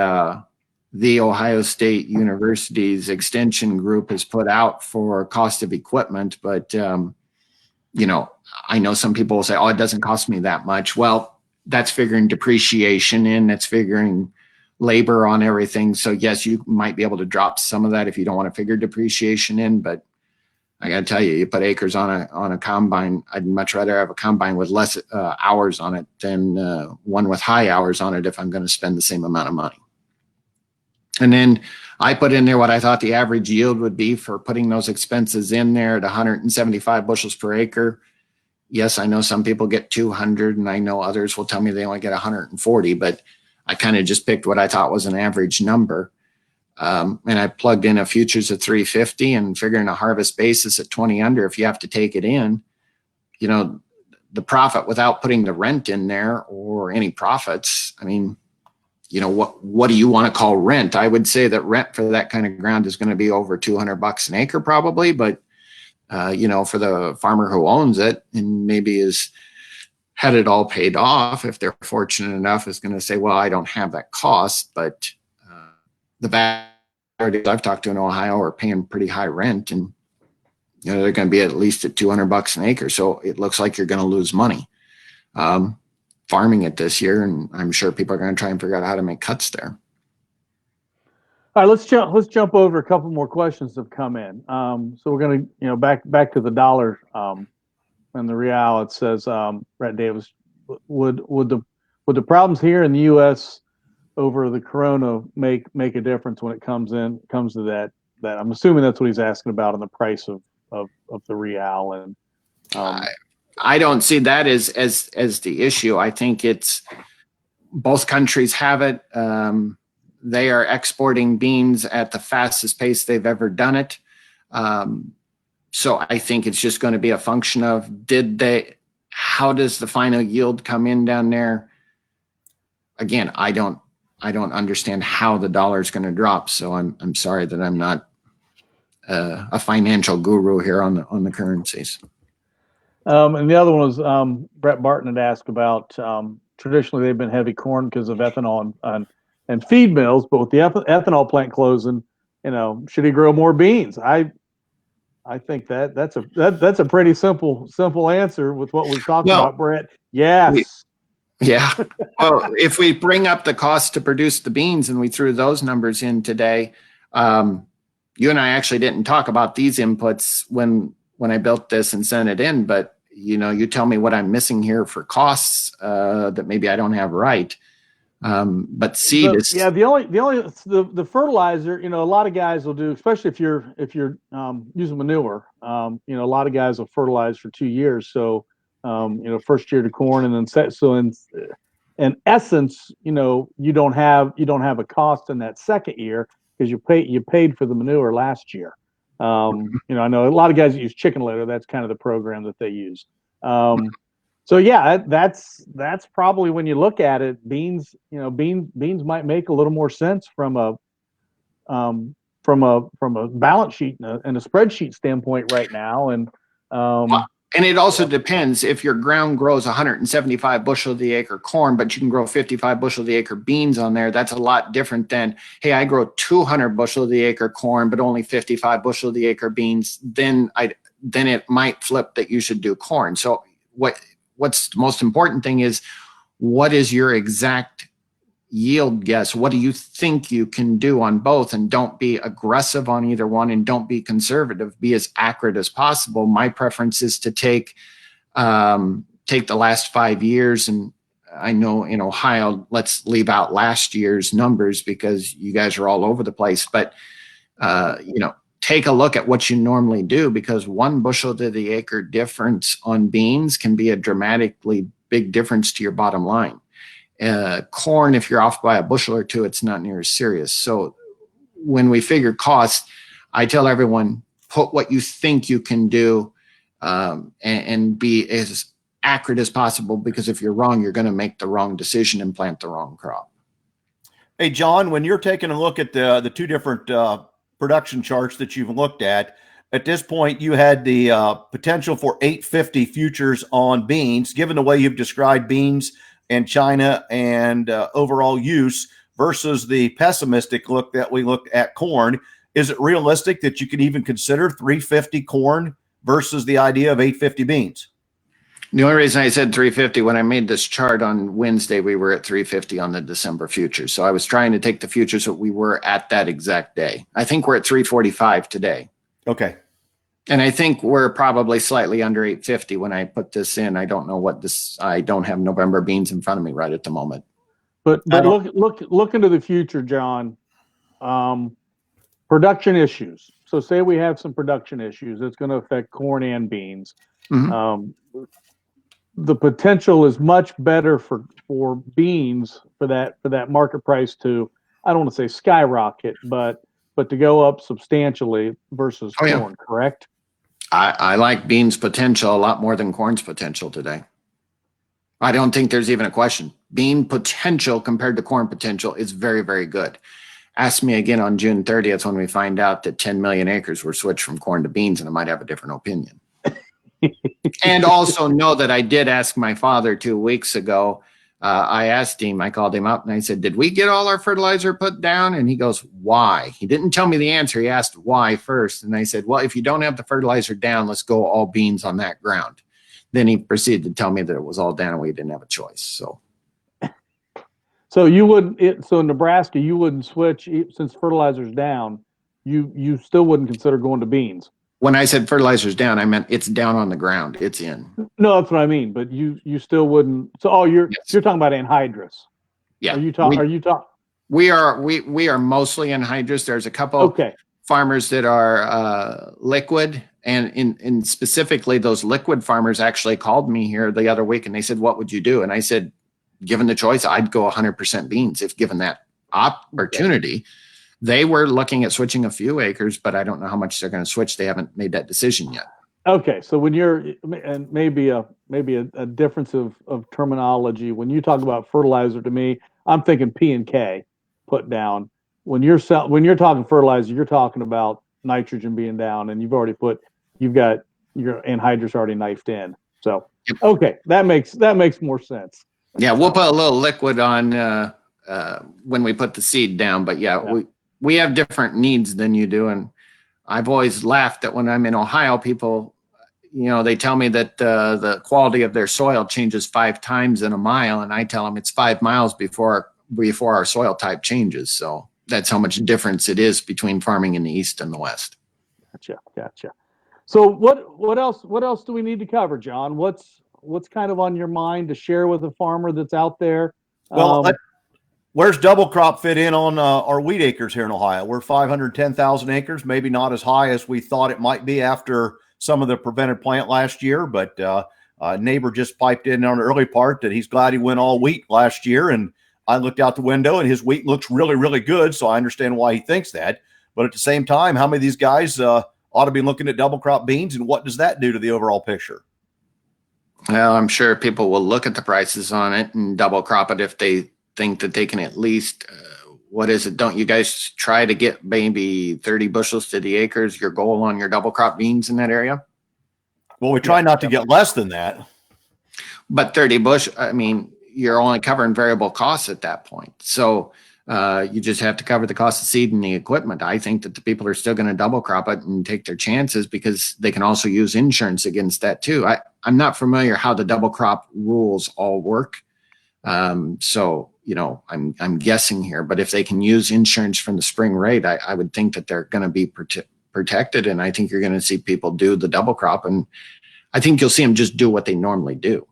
Ohio State University's extension group has put out for cost of equipment. But, I know some people will say, oh, it doesn't cost me that much. Well, that's figuring depreciation in, that's figuring labor on everything. So yes, you might be able to drop some of that if you don't want to figure depreciation in, but I got to tell you, you put acres on a combine. I'd much rather have a combine with less hours on it than one with high hours on it if I'm going to spend the same amount of money. And then I put in there what I thought the average yield would be for putting those expenses in there at 175 bushels per acre. yes, I know some people get 200 and I know others will tell me they only get 140, but I kind of just picked what I thought was an average number. And I plugged in a futures at 350 and figuring a harvest basis at 20 under. If you have to take it in, you know, the profit without putting the rent in there or any profits. I mean, you know, what do you want to call rent? I would say that rent for that kind of ground is going to be over $200 an acre probably, but you know, for the farmer who owns it and maybe is had it all paid off, if they're fortunate enough, is going to say, well, I don't have that cost. But the vast majority I've talked to in Ohio are paying pretty high rent, and you know they're going to be at least at $200 an acre. So it looks like you're going to lose money farming it this year, and I'm sure people are going to try and figure out how to make cuts there. All right, let's jump over a couple more questions that have come in. So we're going to, back to the dollar and the real. It says, Brett Davis, would the problems here in the U.S. over the corona make a difference when it comes to that? I'm assuming that's what he's asking about on the price of the real. And I don't see that as the issue. I think it's both countries have it. They are exporting beans at the fastest pace they've ever done it. So I think it's just going to be a function of how does the final yield come in down there? Again, I don't understand how the dollar is going to drop. So I'm sorry that I'm not a financial guru here on the currencies. And the other one was Brett Barton had asked about traditionally they've been heavy corn because of ethanol and feed mills, but with the ethanol plant closing, should he grow more beans? I think that's a pretty simple answer with what we've talked about, Brett. Yes. Yeah. Well, if we bring up the cost to produce the beans and we threw those numbers in today, you and I actually didn't talk about these inputs when I built this and sent it in, but you tell me what I'm missing here for costs that maybe I don't have right. But seed is the fertilizer. A lot of guys will do, especially if you're using manure. A lot of guys will fertilize for 2 years. So first year to corn, and then so in essence, you don't have a cost in that second year because you paid for the manure last year. I know a lot of guys that use chicken litter. That's kind of the program that they use. So yeah, that's probably when you look at it, beans might make a little more sense from a balance sheet and a spreadsheet standpoint right now. And it also depends if your ground grows 175 bushel of the acre corn, but you can grow 55 bushel of the acre beans on there. That's a lot different than, hey, I grow 200 bushel of the acre corn, but only 55 bushel of the acre beans. Then it might flip that you should do corn. So what's the most important thing is, what is your exact yield guess? What do you think you can do on both? And don't be aggressive on either one, and don't be conservative. Be as accurate as possible. My preference is to take the last 5 years, and I know in Ohio, let's leave out last year's numbers because you guys are all over the place, but take a look at what you normally do, because 1 bushel to the acre difference on beans can be a dramatically big difference to your bottom line. Corn, if you're off by a bushel or two, it's not near as serious. So when we figure costs, I tell everyone, put what you think you can do and be as accurate as possible, because if you're wrong, you're going to make the wrong decision and plant the wrong crop. Hey, John, when you're taking a look at the two different production charts that you've looked at this point, you had the potential for 850 futures on beans, given the way you've described beans and China and overall use versus the pessimistic look that we looked at corn. Is it realistic that you could even consider 350 corn versus the idea of 850 beans? The only reason I said 350, when I made this chart on Wednesday, we were at 350 on the December futures. So I was trying to take the futures that we were at that exact day. I think we're at 345 today. Okay. And I think we're probably slightly under 850 when I put this in. I don't know I don't have November beans in front of me right at the moment. But look into the future, John. Production issues. So say we have some production issues. It's going to affect corn and beans. Mm-hmm. the potential is much better for beans for that market price to, I don't want to say skyrocket, but to go up substantially versus Oh, yeah. corn, correct? I like beans potential a lot more than corn's potential today. I don't think there's even a question. Bean potential compared to corn potential is very, very good. Ask me again on June 30th when we find out that 10 million acres were switched from corn to beans, and I might have a different opinion. And also know that I did ask my father 2 weeks ago. I asked him, I called him up and I said, did we get all our fertilizer put down? And he goes, why? He didn't tell me the answer. He asked why first. And I said, well, if you don't have the fertilizer down, let's go all beans on that ground. Then he proceeded to tell me that it was all down and we didn't have a choice. So you wouldn't, so in Nebraska, you wouldn't switch since fertilizer's down. You still wouldn't consider going to beans. When I said fertilizer's down, I meant it's down on the ground. It's in. No, that's what I mean. But you still wouldn't. So you're talking about anhydrous. Yeah. Are you talking? We are mostly anhydrous. There's a couple farmers that are liquid, and in specifically those liquid farmers actually called me here the other week and they said, what would you do? And I said, given the choice, I'd go 100% beans if given that opportunity. Okay. They were looking at switching a few acres, but I don't know how much they're going to switch. They haven't made that decision yet. Okay, so when you're, and maybe a difference of terminology, when you talk about fertilizer, to me, I'm thinking P and K put down. When you're talking fertilizer, you're talking about nitrogen being down, and you've got your anhydrous already knifed in. So okay, that makes more sense. Yeah, we'll put a little liquid on when we put the seed down, but we have different needs than you do, and I've always laughed that when I'm in Ohio, people, they tell me that the quality of their soil changes 5 times in a mile, and I tell them it's 5 miles before our soil type changes. So that's how much difference it is between farming in the East and the West. Gotcha. So what else do we need to cover, John? What's kind of on your mind to share with a farmer that's out there? Well, where's double crop fit in on our wheat acres here in Ohio? We're 510,000 acres, maybe not as high as we thought it might be after some of the prevented plant last year, but a neighbor just piped in on the early part that he's glad he went all wheat last year. And I looked out the window and his wheat looks really, really good. So I understand why he thinks that. But at the same time, how many of these guys ought to be looking at double crop beans, and what does that do to the overall picture? Well, I'm sure people will look at the prices on it and double crop it if they think that they can at least, what is it? Don't you guys try to get maybe 30 bushels to the acres, your goal on your double crop beans in that area? Well, we try not to get less than that. But 30 bush, I mean, you're only covering variable costs at that point. So you just have to cover the cost of seed and the equipment. I think that the people are still going to double crop it and take their chances because they can also use insurance against that too. I'm not familiar how the double crop rules all work. So, I'm guessing here, but if they can use insurance from the spring rate, I would think that they're going to be protected. And I think you're going to see people do the double crop. And I think you'll see them just do what they normally do.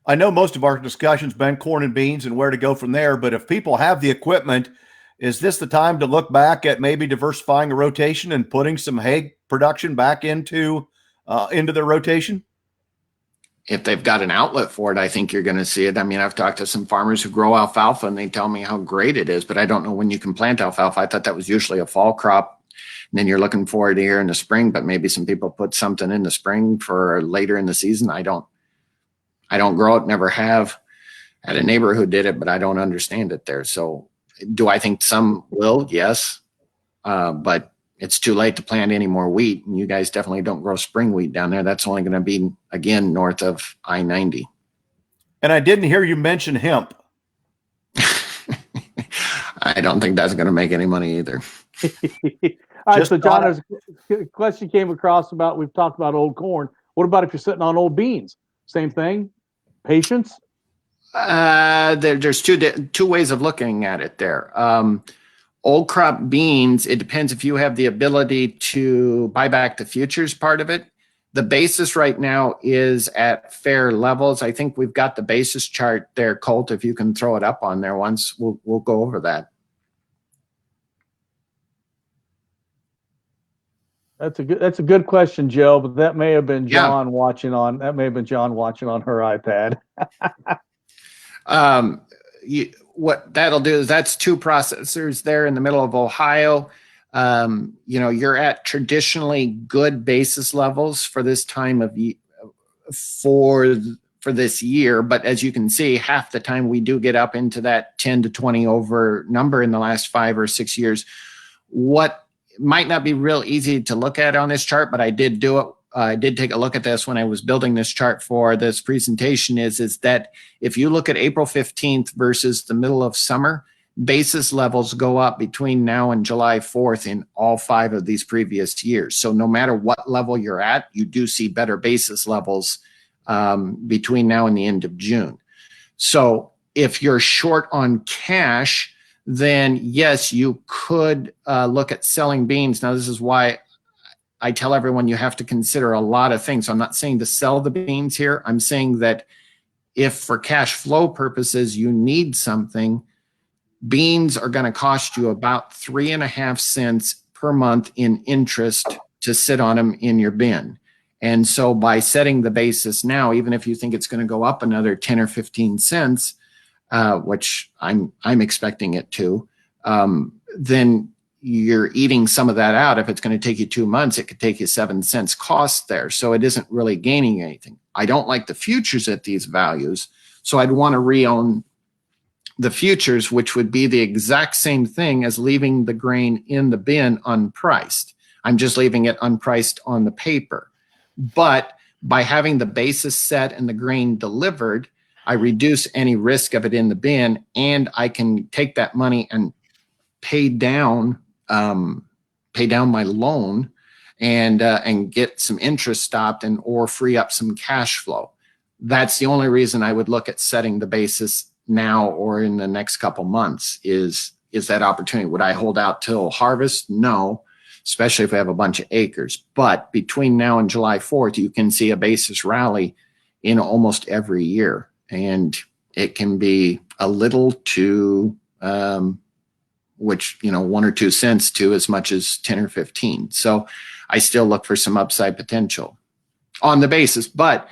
I know most of our discussion's been corn and beans and where to go from there, but if people have the equipment, is this the time to look back at maybe diversifying a rotation and putting some hay production back into their rotation? If they've got an outlet for it, I think you're going to see it. I mean, I've talked to some farmers who grow alfalfa and they tell me how great it is, but I don't know when you can plant alfalfa. I thought that was usually a fall crop. And then you're looking for it here in the spring, but maybe some people put something in the spring for later in the season. I don't grow it, never have. I had a neighbor who did it, but I don't understand it there. So do I think some will? Yes. But it's too late to plant any more wheat. And you guys definitely don't grow spring wheat down there. That's only going to be, again, north of I-90. And I didn't hear you mention hemp. I don't think that's going to make any money either. All right, so John, a question came across about, we've talked about old corn. What about if you're sitting on old beans? Same thing? Patience? There's two ways of looking at it there. Old crop beans, it depends if you have the ability to buy back the futures part of it. The basis right now is at fair levels. I think we've got the basis chart there, Colt. If you can throw it up on there once, we'll go over that. That's a good question, Joe. But that may have been Yeah. John watching on her iPad. What that'll do is that's two processors there in the middle of Ohio. You're at traditionally good basis levels for this time of for this year, but as you can see, half the time we do get up into that 10 to 20 over number in the last 5 or 6 years. What might not be real easy to look at on this chart, but I did do it. I did take a look at this when I was building this chart for this presentation is that if you look at April 15th versus the middle of summer, basis levels go up between now and July 4th in all 5 of these previous years. So no matter what level you're at, you do see better basis levels between now and the end of June. So if you're short on cash, then yes, you could look at selling beans. Now, this is why I tell everyone you have to consider a lot of things. I'm not saying to sell the beans here. I'm saying that if for cash flow purposes you need something, beans are going to cost you about 3.5 cents per month in interest to sit on them in your bin. And so by setting the basis now, even if you think it's going to go up another 10 or 15 cents, which I'm expecting it to, then you're eating some of that out. If it's going to take you 2 months, it could take you 7 cents cost there. So it isn't really gaining anything. I don't like the futures at these values. So I'd want to re-own the futures, which would be the exact same thing as leaving the grain in the bin unpriced. I'm just leaving it unpriced on the paper. But by having the basis set and the grain delivered, I reduce any risk of it in the bin, and I can take that money and pay down my loan and get some interest stopped or free up some cash flow. That's the only reason I would look at setting the basis now or in the next couple months is that opportunity. Would I hold out till harvest? No, especially if I have a bunch of acres. But between now and July 4th, you can see a basis rally in almost every year. And it can be a little to, 1 or 2 cents to as much as 10 or 15. So I still look for some upside potential on the basis. But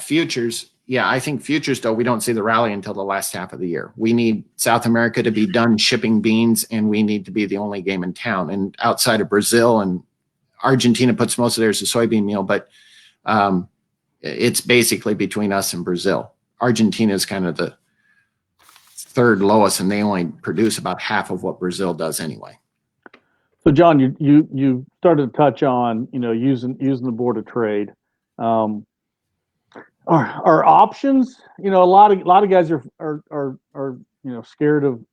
futures, I think futures, though, we don't see the rally until the last half of the year. We need South America to be done shipping beans, and we need to be the only game in town. And outside of Brazil and Argentina puts most of theirs to soybean meal, but it's basically between us and Brazil. Argentina is kind of the third lowest, and they only produce about half of what Brazil does anyway. So, John, you started to touch on using the board of trade. Are options? A lot of guys are scared of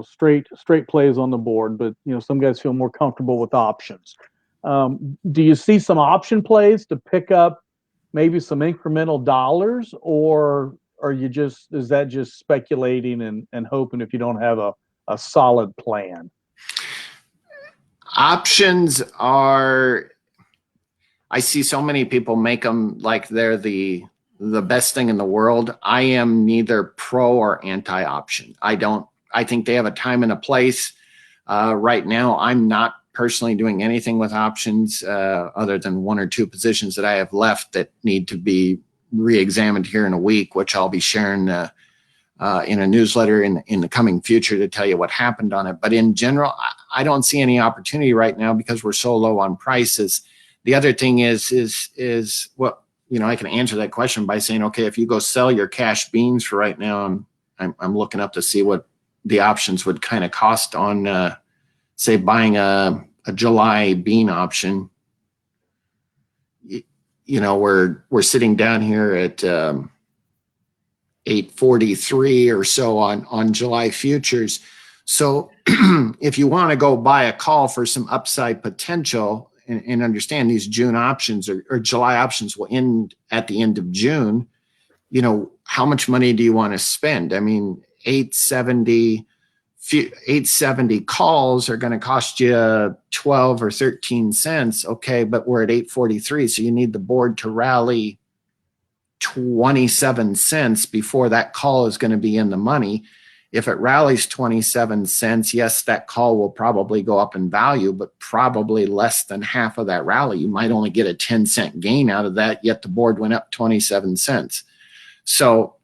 straight plays on the board, but some guys feel more comfortable with options. Do you see some option plays to pick up maybe some incremental dollars, or is that just speculating and hoping if you don't have a solid plan? Options are, I see so many people make them like they're the best thing in the world. I am neither pro or anti-option. I think they have a time and a place. Right now, I'm not personally doing anything with options other than 1 or 2 positions that I have left that need to be re-examined here in a week, which I'll be sharing in a newsletter in the coming future to tell you what happened on it. But in general, I don't see any opportunity right now because we're so low on prices. The other thing is what, I can answer that question by saying, okay, if you go sell your cash beans for right now, I'm looking up to see what the options would kind of cost on, say, buying a July bean option. We're sitting down here at 843 or so on July futures. So if you want to go buy a call for some upside potential and understand these June options or July options will end at the end of June, how much money do you want to spend? I mean, 870 calls are going to cost you 12 or 13 cents. Okay, but we're at 843. So you need the board to rally 27 cents before that call is going to be in the money. If it rallies 27 cents, yes, that call will probably go up in value, but probably less than half of that rally. You might only get a 10-cent gain out of that, yet the board went up 27 cents. So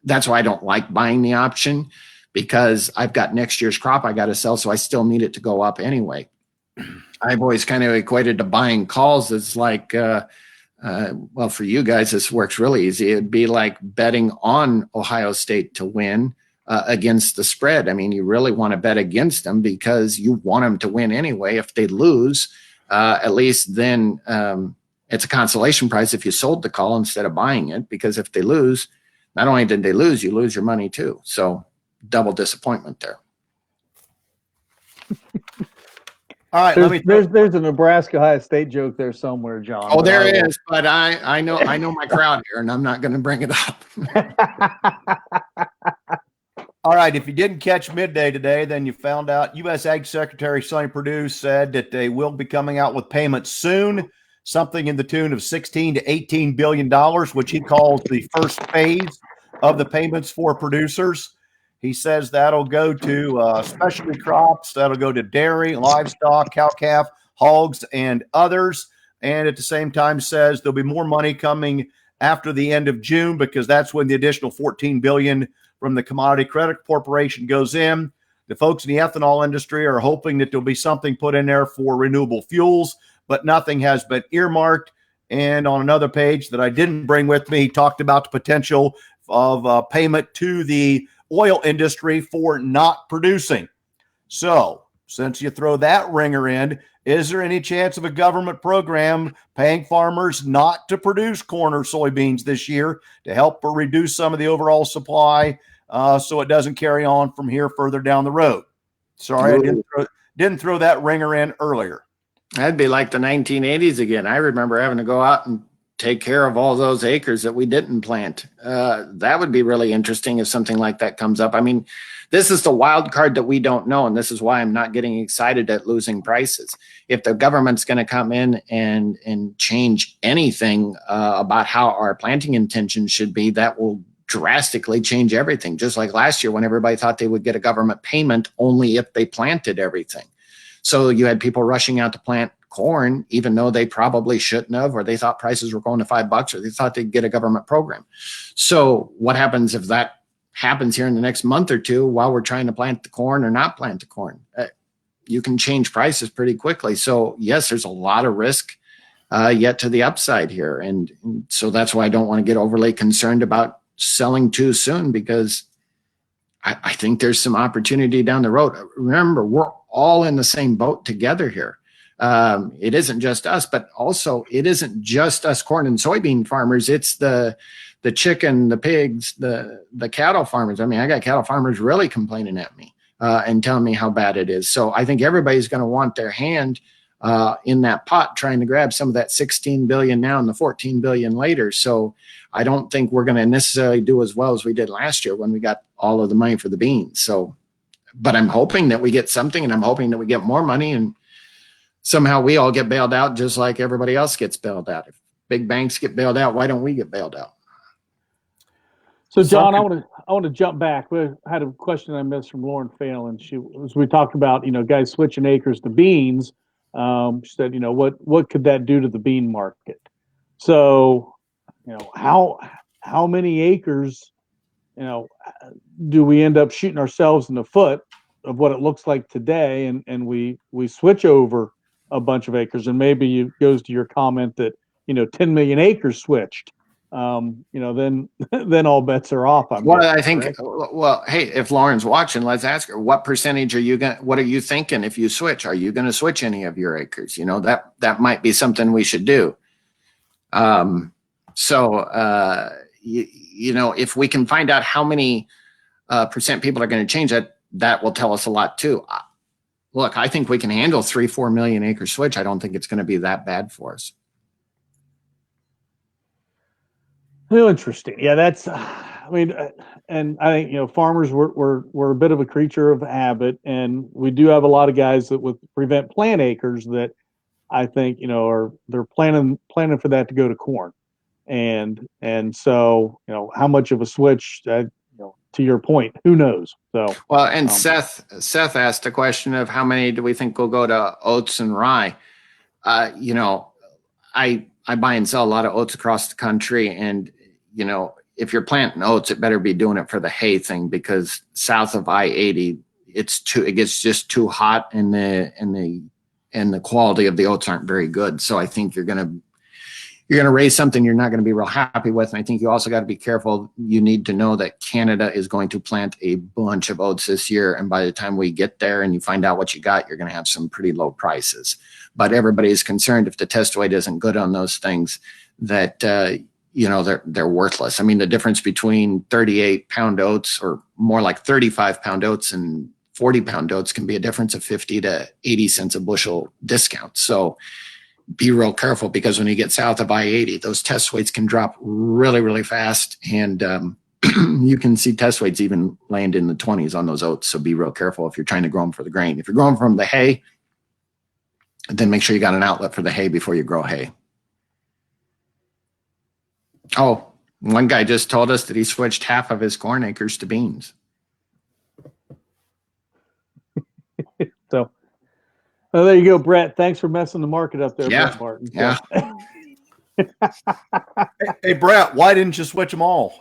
that's why I don't like buying the option, because I've got next year's crop I got to sell, so I still need it to go up anyway. I've always kind of equated to buying calls as like, well, for you guys, this works really easy. It'd be like betting on Ohio State to win against the spread. I mean, you really want to bet against them because you want them to win anyway. If they lose, at least then it's a consolation prize if you sold the call instead of buying it, because if they lose, not only did they lose, you lose your money too. So double disappointment there. All right, there's a Nebraska Ohio State joke there somewhere, John. Oh, there is, but I know my crowd here, and I'm not going to bring it up. All right, if you didn't catch midday today, then you found out U.S. Ag Secretary Sonny Perdue said that they will be coming out with payments soon, something in the tune of $16 to $18 billion, which he calls the first phase of the payments for producers. He says that'll go to specialty crops, that'll go to dairy, livestock, cow-calf, hogs, and others. And at the same time says there'll be more money coming after the end of June, because that's when the additional $14 billion from the Commodity Credit Corporation goes in. The folks in the ethanol industry are hoping that there'll be something put in there for renewable fuels, but nothing has been earmarked. And on another page that I didn't bring with me, he talked about the potential of payment to the oil industry for not producing. So, since you throw that ringer in, is there any chance of a government program paying farmers not to produce corn or soybeans this year to help or reduce some of the overall supply so it doesn't carry on from here further down the road? Sorry, I didn't throw that ringer in earlier. That'd be like the 1980s again. I remember having to go out and take care of all those acres that we didn't plant. That would be really interesting if something like that comes up. I mean, this is the wild card that we don't know, and this is why I'm not getting excited at losing prices. If the government's going to come in and change anything about how our planting intentions should be, that will drastically change everything. Just like last year when everybody thought they would get a government payment only if they planted everything. So you had people rushing out to plant corn, even though they probably shouldn't have, or they thought prices were going to $5, or they thought they'd get a government program. So what happens if that happens here in the next month or two while we're trying to plant the corn or not plant the corn? You can change prices pretty quickly. So yes, there's a lot of risk yet to the upside here. And so that's why I don't want to get overly concerned about selling too soon, because I think there's some opportunity down the road. Remember, we're all in the same boat together here. It isn't just us, but also it isn't just us corn and soybean farmers. It's the chicken, the pigs, the cattle farmers. I mean, I got cattle farmers really complaining at me and telling me how bad it is. So I think everybody's going to want their hand in that pot, trying to grab some of that 16 billion now and the 14 billion later. So I don't think we're going to necessarily do as well as we did last year when we got all of the money for the beans. So, but I'm hoping that we get something, and I'm hoping that we get more money, and somehow we all get bailed out just like everybody else gets bailed out. If big banks get bailed out, why don't we get bailed out? So, John, I want to jump back. We had a question I missed from Lauren Phelan. We talked about, guys switching acres to beans. She said, what could that do to the bean market? So, how many acres, do we end up shooting ourselves in the foot of what it looks like today, and we switch over a bunch of acres, and maybe it goes to your comment that 10 million acres switched, then all bets are off. I think, hey, if Lauren's watching, let's ask her, what percentage what are you thinking if you switch? Are you going to switch any of your acres? That might be something we should do. If we can find out how many percent people are going to change that will tell us a lot too. Look, I think we can handle 3-4 million acre switch. I don't think it's going to be that bad for us. Well, interesting. Yeah, and I think, farmers, we're a bit of a creature of habit, and we do have a lot of guys that with prevent plant acres that I think, they're planning for that to go to corn. And so, how much of a switch, 10 to your point, who knows? So well, and Seth asked a question of how many do we think will go to oats and rye. You know, I buy and sell a lot of oats across the country, and you know, if you're planting oats, it better be doing it for the hay thing, because south of I-80, it gets just too hot, and the quality of the oats aren't very good. So I think you're gonna raise something you're not going to be real happy with. And I think you also got to be careful. You need to know that Canada is going to plant a bunch of oats this year, and by the time we get there and you find out what you got, you're going to have some pretty low prices. But everybody is concerned if the test weight isn't good on those things, that you know, they're worthless. I mean, the difference between 38-pound oats, or more like 35-pound oats, and 40-pound oats can be a difference of 50 to 80 cents a bushel discount. So be real careful, because when you get south of I-80, those test weights can drop really, really fast. And you can see test weights even land in the 20s on those oats. So be real careful if you're trying to grow them for the grain. If you're growing from the hay, then make sure you got an outlet for the hay before you grow hay. Oh, one guy just told us that he switched half of his corn acres to beans. So, well, there you go, Brett. Thanks for messing the market up there, Yeah. Brett Barton. Yeah. Hey, Brett, why didn't you switch them all?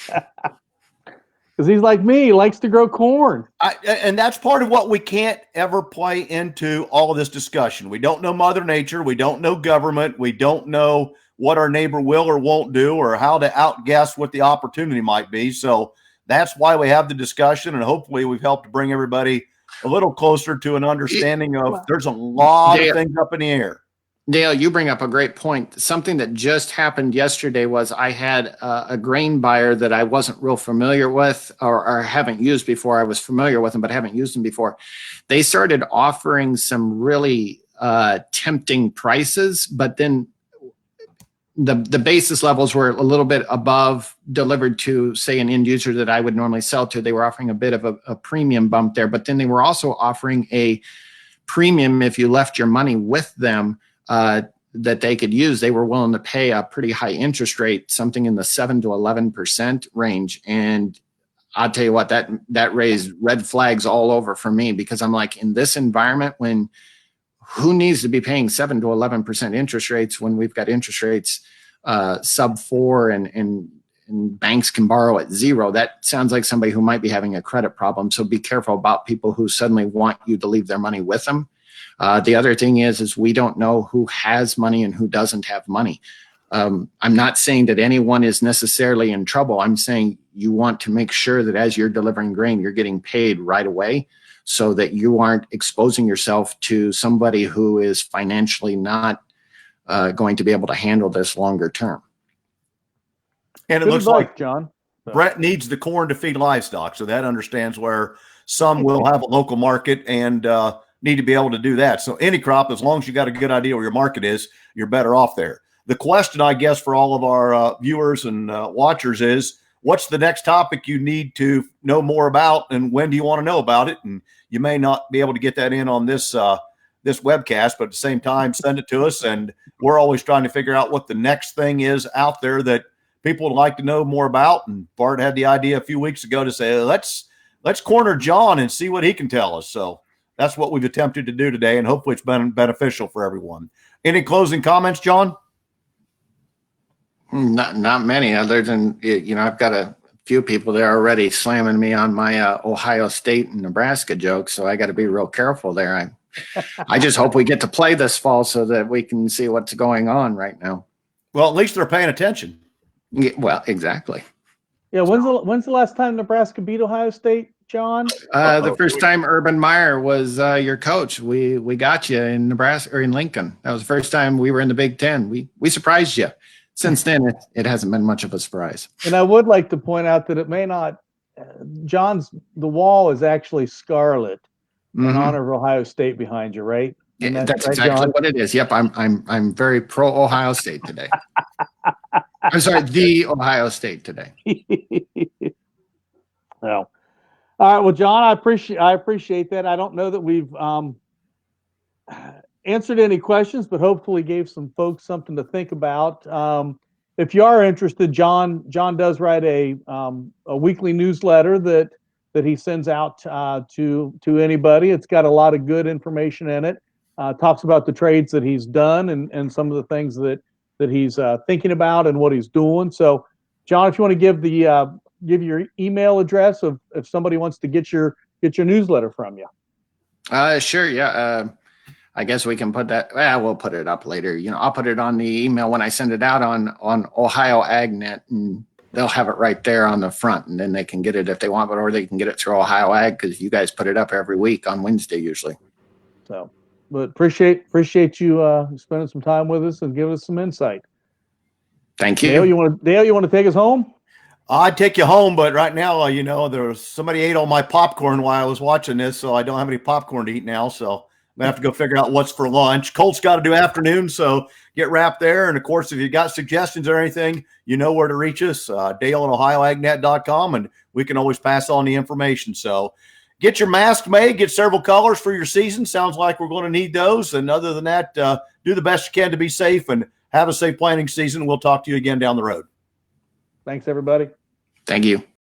Because he's like me, he likes to grow corn. And that's part of what we can't ever play into all of this discussion. We don't know Mother Nature. We don't know government. We don't know what our neighbor will or won't do, or how to outguess what the opportunity might be. So that's why we have the discussion, and hopefully we've helped to bring everybody a little closer to an understanding of there's a lot of things up in the air. Dale, you bring up a great point. Something that just happened yesterday was I had a grain buyer that I wasn't real familiar with, or haven't used before. I was familiar with them, but haven't used them before. They started offering some really tempting prices, but then the basis levels were a little bit above, delivered to, say, an end user that I would normally sell to. They were offering a bit of a premium bump there, but then they were also offering a premium if you left your money with them that they could use. They were willing to pay a pretty high interest rate, something in the 7 to 11% range. And I'll tell you what, that raised red flags all over for me, because I'm like, in this environment, when who needs to be paying 7 to 11% interest rates when we've got interest rates sub 4 and banks can borrow at 0? That sounds like somebody who might be having a credit problem. So be careful about people who suddenly want you to leave their money with them. The other thing is we don't know who has money and who doesn't have money. I'm not saying that anyone is necessarily in trouble. I'm saying you want to make sure that as you're delivering grain, you're getting paid right away, so that you aren't exposing yourself to somebody who is financially not going to be able to handle this longer term. And it Good looks advice, like John. Brett needs the corn to feed livestock, so that understands where some will have a local market and need to be able to do that. So any crop, as long as you got a good idea where your market is, you're better off there. The question, I guess, for all of our viewers and watchers is, what's the next topic you need to know more about, and when do you want to know about it? And you may not be able to get that in on this this webcast, but at the same time, send it to us. And we're always trying to figure out what the next thing is out there that people would like to know more about. And Bart had the idea a few weeks ago to say, let's corner John and see what he can tell us. So that's what we've attempted to do today, and hopefully it's been beneficial for everyone. Any closing comments, John? Not many, other than, you know, I've got a few people there already slamming me on my Ohio State and Nebraska jokes, so I got to be real careful there. I just hope we get to play this fall so that we can see what's going on right now. Well, at least they're paying attention. Yeah, well, exactly. Yeah, when's the last time Nebraska beat Ohio State, John? The first time Urban Meyer was your coach, we got you in Nebraska, or in Lincoln. That was the first time we were in the Big Ten. We surprised you. Since then, it hasn't been much of a surprise. And I would like to point out that it may not. The wall is actually scarlet in honor of Ohio State behind you, right? Yeah, that's right, exactly John? What it is. Yep, I'm very pro Ohio State today. I'm sorry, the Ohio State today. Well, all right. Well, John, I appreciate that. I don't know that we've answered any questions, but hopefully gave some folks something to think about. if you are interested, John does write a weekly newsletter that he sends out to anybody. It's got a lot of good information in it. Talks about the trades that he's done and some of the things that he's thinking about and what he's doing. So, John, if you want to give your email address if somebody wants to get your newsletter from you. Sure. Yeah. I guess we can put that. Well, we'll put it up later. I'll put it on the email when I send it out on Ohio AgNet, and they'll have it right there on the front, and then they can get it if they want, or they can get it through Ohio Ag because you guys put it up every week on Wednesday usually. So, but appreciate you spending some time with us and giving us some insight. Thank you. Dale, you want to take us home? I'd take you home, but right now, there was somebody ate all my popcorn while I was watching this, so I don't have any popcorn to eat now. So I'm gonna have to go figure out what's for lunch. Colt's got to do afternoon, so get wrapped there. And of course, if you got suggestions or anything, you know where to reach us. Dale at OhioAgNet.com, and we can always pass on the information. So get your mask made, get several colors for your season. Sounds like we're going to need those. And other than that, do the best you can to be safe and have a safe planting season. We'll talk to you again down the road. Thanks, everybody. Thank you.